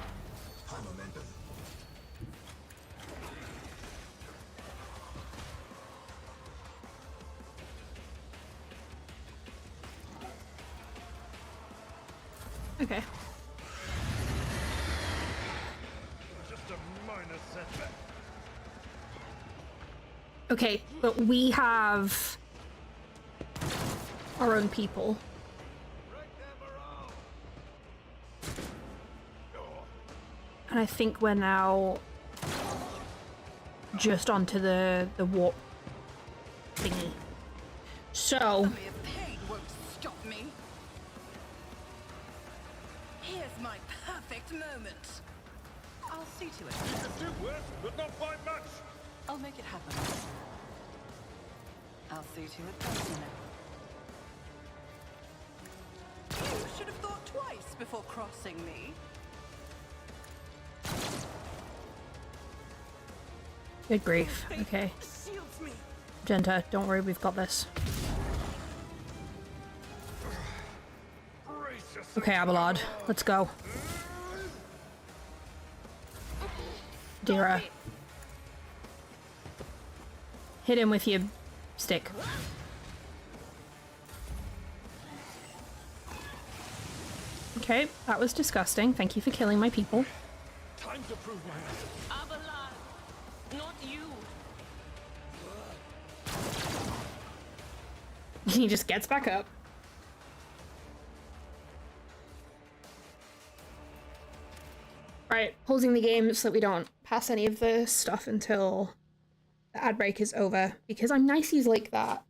A: Okay.
F: Just a minor setback.
A: Okay, but we have our own people. And I think we're now just onto the warp thingy. So
C: Pain won't stop me. Here's my perfect moment. I'll see to it.
F: You can do worse, but not by much.
C: I'll make it happen. I'll see to it personally. You should have thought twice before crossing me.
A: Good grief. Okay. Genta, don't worry, we've got this. Okay, Abelard, let's go. Dira. Hit him with your stick. Okay, that was disgusting. Thank you for killing my people.
P: Time to prove my
O: Abelard, not you.
A: He just gets back up. Right, pausing the game so that we don't pass any of the stuff until the ad break is over, because I'm niceys like that.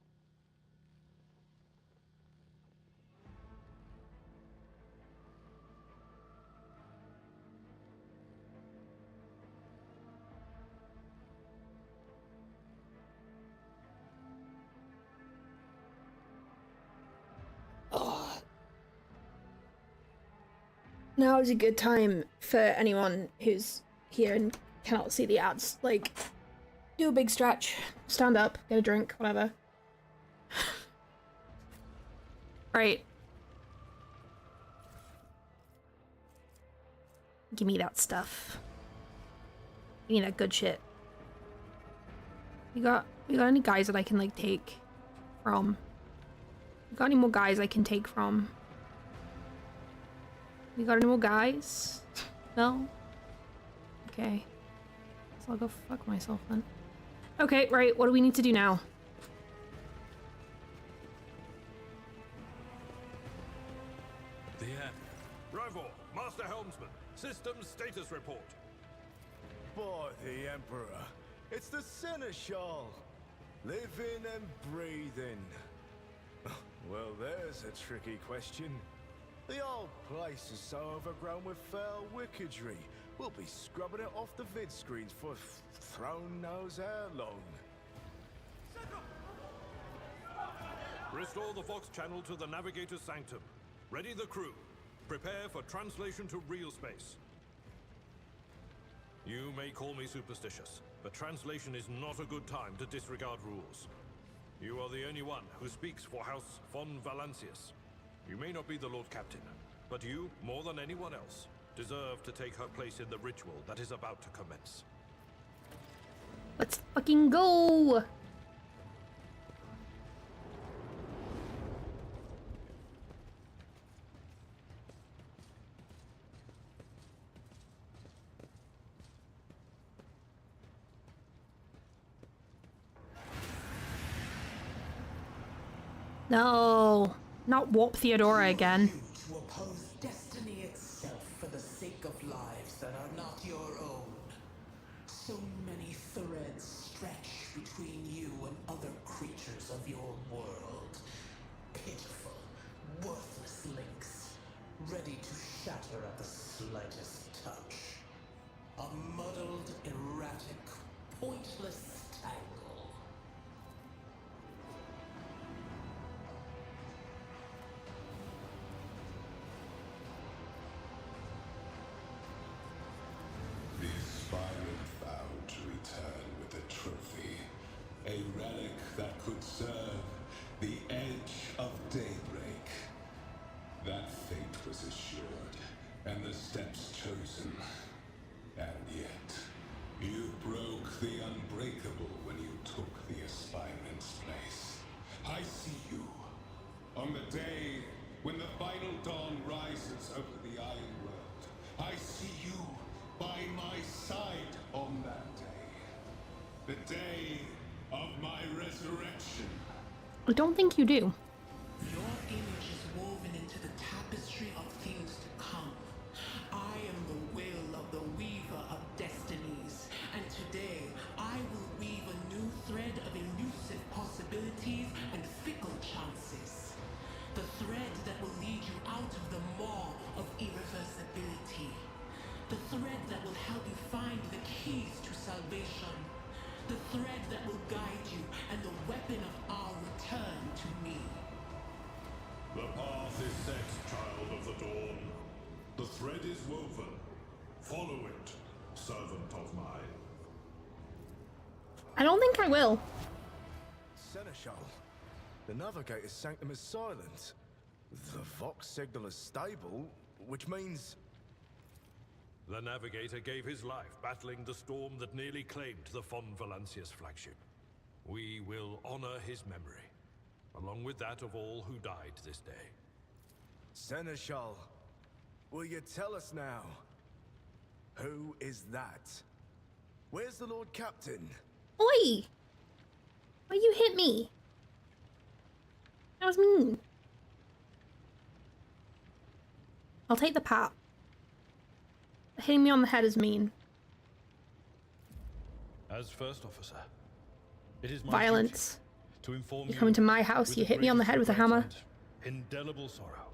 A: Now is a good time for anyone who's here and cannot see the ads. Like, do a big stretch, stand up, get a drink, whatever. Right. Give me that stuff. Give me that good shit. You got any guys that I can, like, take from? You got any more guys I can take from? You got any more guys? No? Okay. So I'll go fuck myself then. Okay, right, what do we need to do now?
F: The end. Rover, Master Helmsman, systems status report.
R: By the Emperor, it's the Seneschal. Living and breathing. Well, there's a tricky question. The old place is so overgrown with foul wickedry, we'll be scrubbing it off the vid screens for throne knows how long.
F: Restore the Vox channel to the Navigator's Sanctum. Ready the crew. Prepare for translation to real space. You may call me superstitious, but translation is not a good time to disregard rules. You are the only one who speaks for House von Valancius. You may not be the Lord Captain, but you, more than anyone else, deserve to take her place in the ritual that is about to commence.
A: Let's fucking go! No, not Warp Theodora again.
S: To oppose destiny itself for the sake of lives that are not your own. So many threads stretch between you and other creatures of your world. Pitiful, worthless links, ready to shatter at the slightest touch. A muddled, erratic, pointless tangle.
L: The aspirant vowed to return with a trophy, a relic that could serve the edge of daybreak. That fate was assured, and the steps chosen. And yet, you broke the unbreakable when you took the aspirant's place. I see you. On the day when the final dawn rises over the Iron World, I see you by my side on that day. The day of my resurrection.
A: I don't think you do.
S: Your image is woven into the tapestry of things to come. I am the will of the weaver of destinies, and today I will weave a new thread of elusive possibilities and fickle chances. The thread that will lead you out of the maw of irreversibility. The thread that will help you find the keys to salvation. The thread that will guide you and the weapon of our return to me.
L: The path is set, child of the dawn. The thread is woven. Follow it, servant of mine.
A: don't think I will.
R: Seneschal, the Navigator's sanctum is silent. The Vox signal is stable, which means...
F: The Navigator gave his life battling the storm that nearly claimed the Von Valancius flagship. We will honor his memory, along with that of all who died this day.
R: Seneschal, will you tell us now? Who is that? Where's the Lord Captain?
A: Oi! Why you hit me? That was mean. I'll take the pat. Hitting me on the head is mean.
F: As first officer, it is my
A: Violence.
F: duty to inform
A: You come into my house, you hit me on the head with a hammer.
F: Indelible sorrow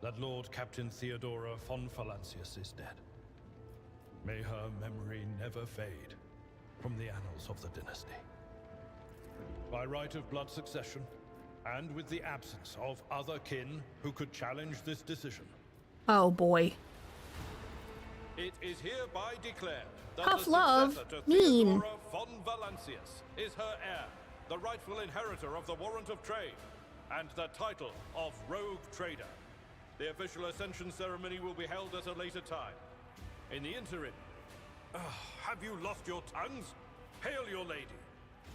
F: that Lord Captain Theodora von Valancius is dead. May her memory never fade from the annals of the dynasty. By right of blood succession, and with the absence of other kin who could challenge this decision,
A: Oh boy.
F: it is hereby declared that
A: Tough
F: the
A: love.
F: successor to
A: Mean.
F: Theodora von Valancius is her heir, the rightful inheritor of the Warrant of Trade, and the title of Rogue Trader. The official ascension ceremony will be held at a later time. In the interim, have you lost your tongues? Hail your lady.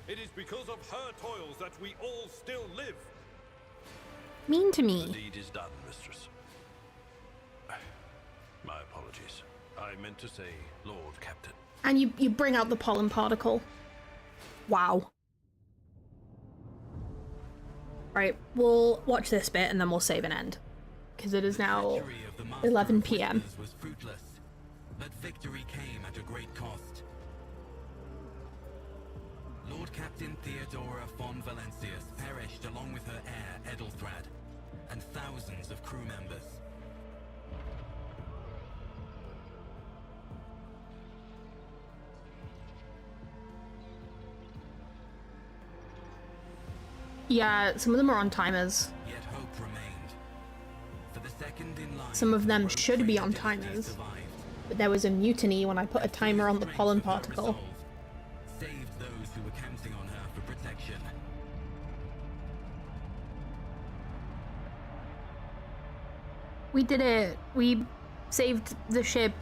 F: It is because of her toils that we all still live.
A: Mean to
F: The
A: me.
F: deed is done, mistress. My apologies. I meant to say Lord Captain.
A: And you bring out the pollen particle. Wow. Right, we'll watch this bit and then we'll save and end. Because it is now 11 p.m.
T: Was fruitless, but victory came at a great cost. Lord Captain Theodora von Valancius perished along with her heir, Edelthrad, and thousands of crew members.
A: Yeah, some of them are on timers.
T: Yet hope remained. For the second in line,
A: Some of them should be on timers. But there was a mutiny when I put a timer on the pollen particle.
T: saved those who were counting on her for protection.
A: We did it. We saved the ship,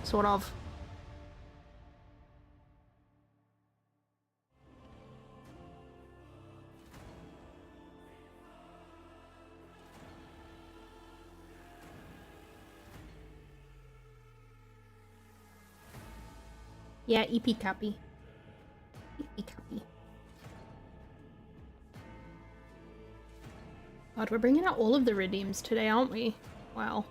A: sort of. Yeah, EP copy. EP copy. God, we're bringing out all of the redeems today, aren't we? Wow.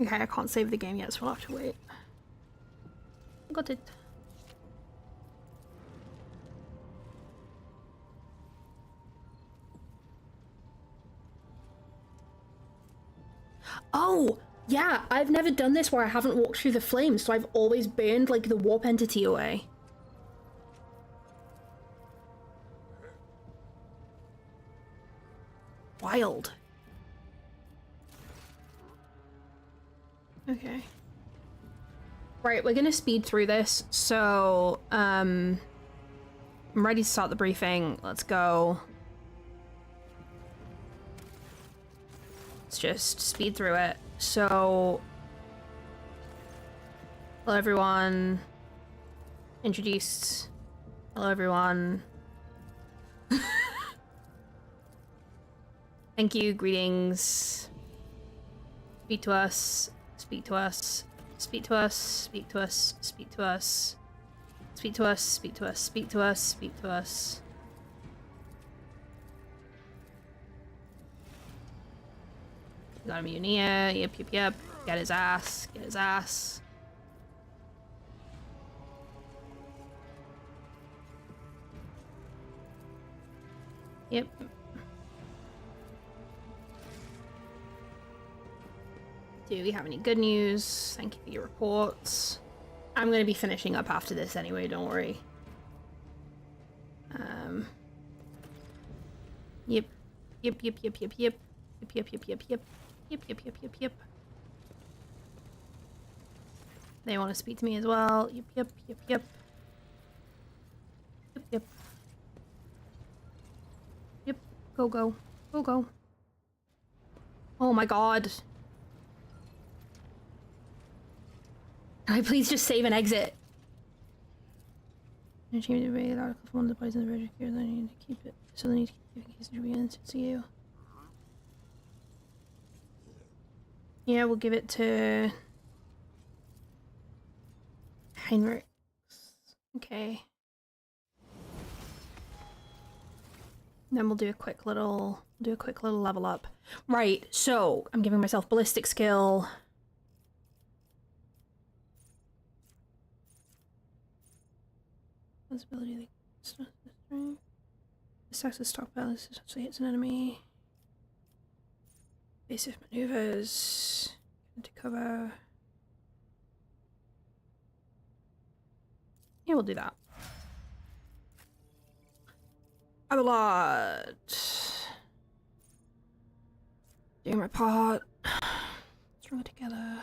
A: Okay, I can't save the game yet, so we'll have to wait. Got it. Oh, yeah, I've never done this where I haven't walked through the flames, so I've always burned, like, the warp entity away. Wild. Okay. Right, we're gonna speed through this, so, I'm ready to start the briefing. Let's go. Let's just speed through it. So, hello everyone. Introduced. Hello everyone. Thank you, greetings. Speak to us. Speak to us. Speak to us. Speak to us. Speak to us. Speak to us. Speak to us. Speak to us. Speak to us. Got him Unia. Yep, yep, yep. Get his ass. Get his ass. Yep. Do we have any good news? Thank you for your reports. I'm going to be finishing up after this anyway, don't worry. Yep. Yep, yep, yep, yep, yep. Yep, yep, yep, yep, yep. Yep, yep, yep, yep, yep. They want to speak to me as well. Yep, yep, yep, yep. Yep, yep. Yep, go, go. Go, go. Oh my god. Can I please just save and exit? I changed the article for one of the bodies in the register. I need to keep it. So they need to keep it in case it begins to you. Yeah, we'll give it to Heinrich. Okay. Then we'll do a quick little level up. Right, so I'm giving myself ballistic skill. Visibility, the stacks of stockpile essentially hits an enemy. Basic maneuvers. Into cover. Yeah, we'll do that. Abelard. Doing my part. Strung it together.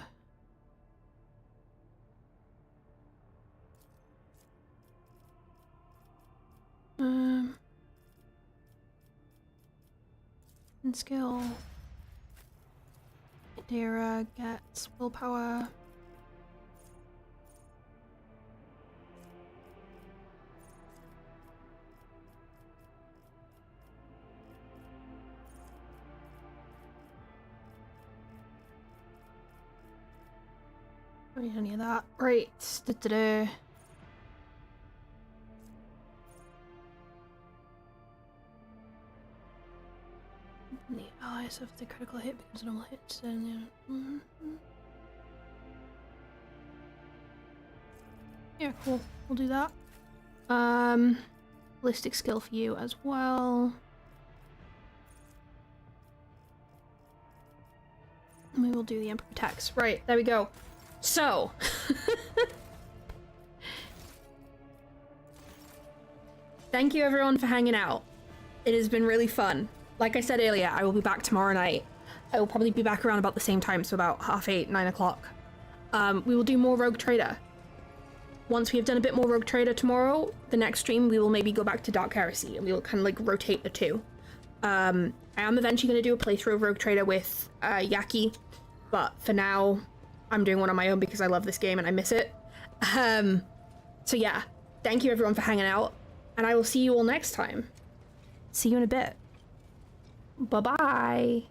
A: And skill. Dara gets willpower. Don't need any of that. Right. Da-da-da. The allies of the critical hit becomes a normal hit, then yeah, cool. We'll do that. Ballistic skill for you as well. And we will do the Emperor attacks. Right, there we go. So thank you everyone for hanging out. It has been really fun. Like I said earlier, I will be back tomorrow night. I will probably be back around about the same time, so about 8:30, 9 o'clock. We will do more Rogue Trader. Once we have done a bit more Rogue Trader tomorrow, the next stream we will maybe go back to Dark Heresy, and we will kind of like rotate the two. I am eventually going to do a playthrough of Rogue Trader with Yaki, but for now, I'm doing one on my own because I love this game and I miss it. So yeah, thank you everyone for hanging out, and I will see you all next time. See you in a bit. Bye-bye.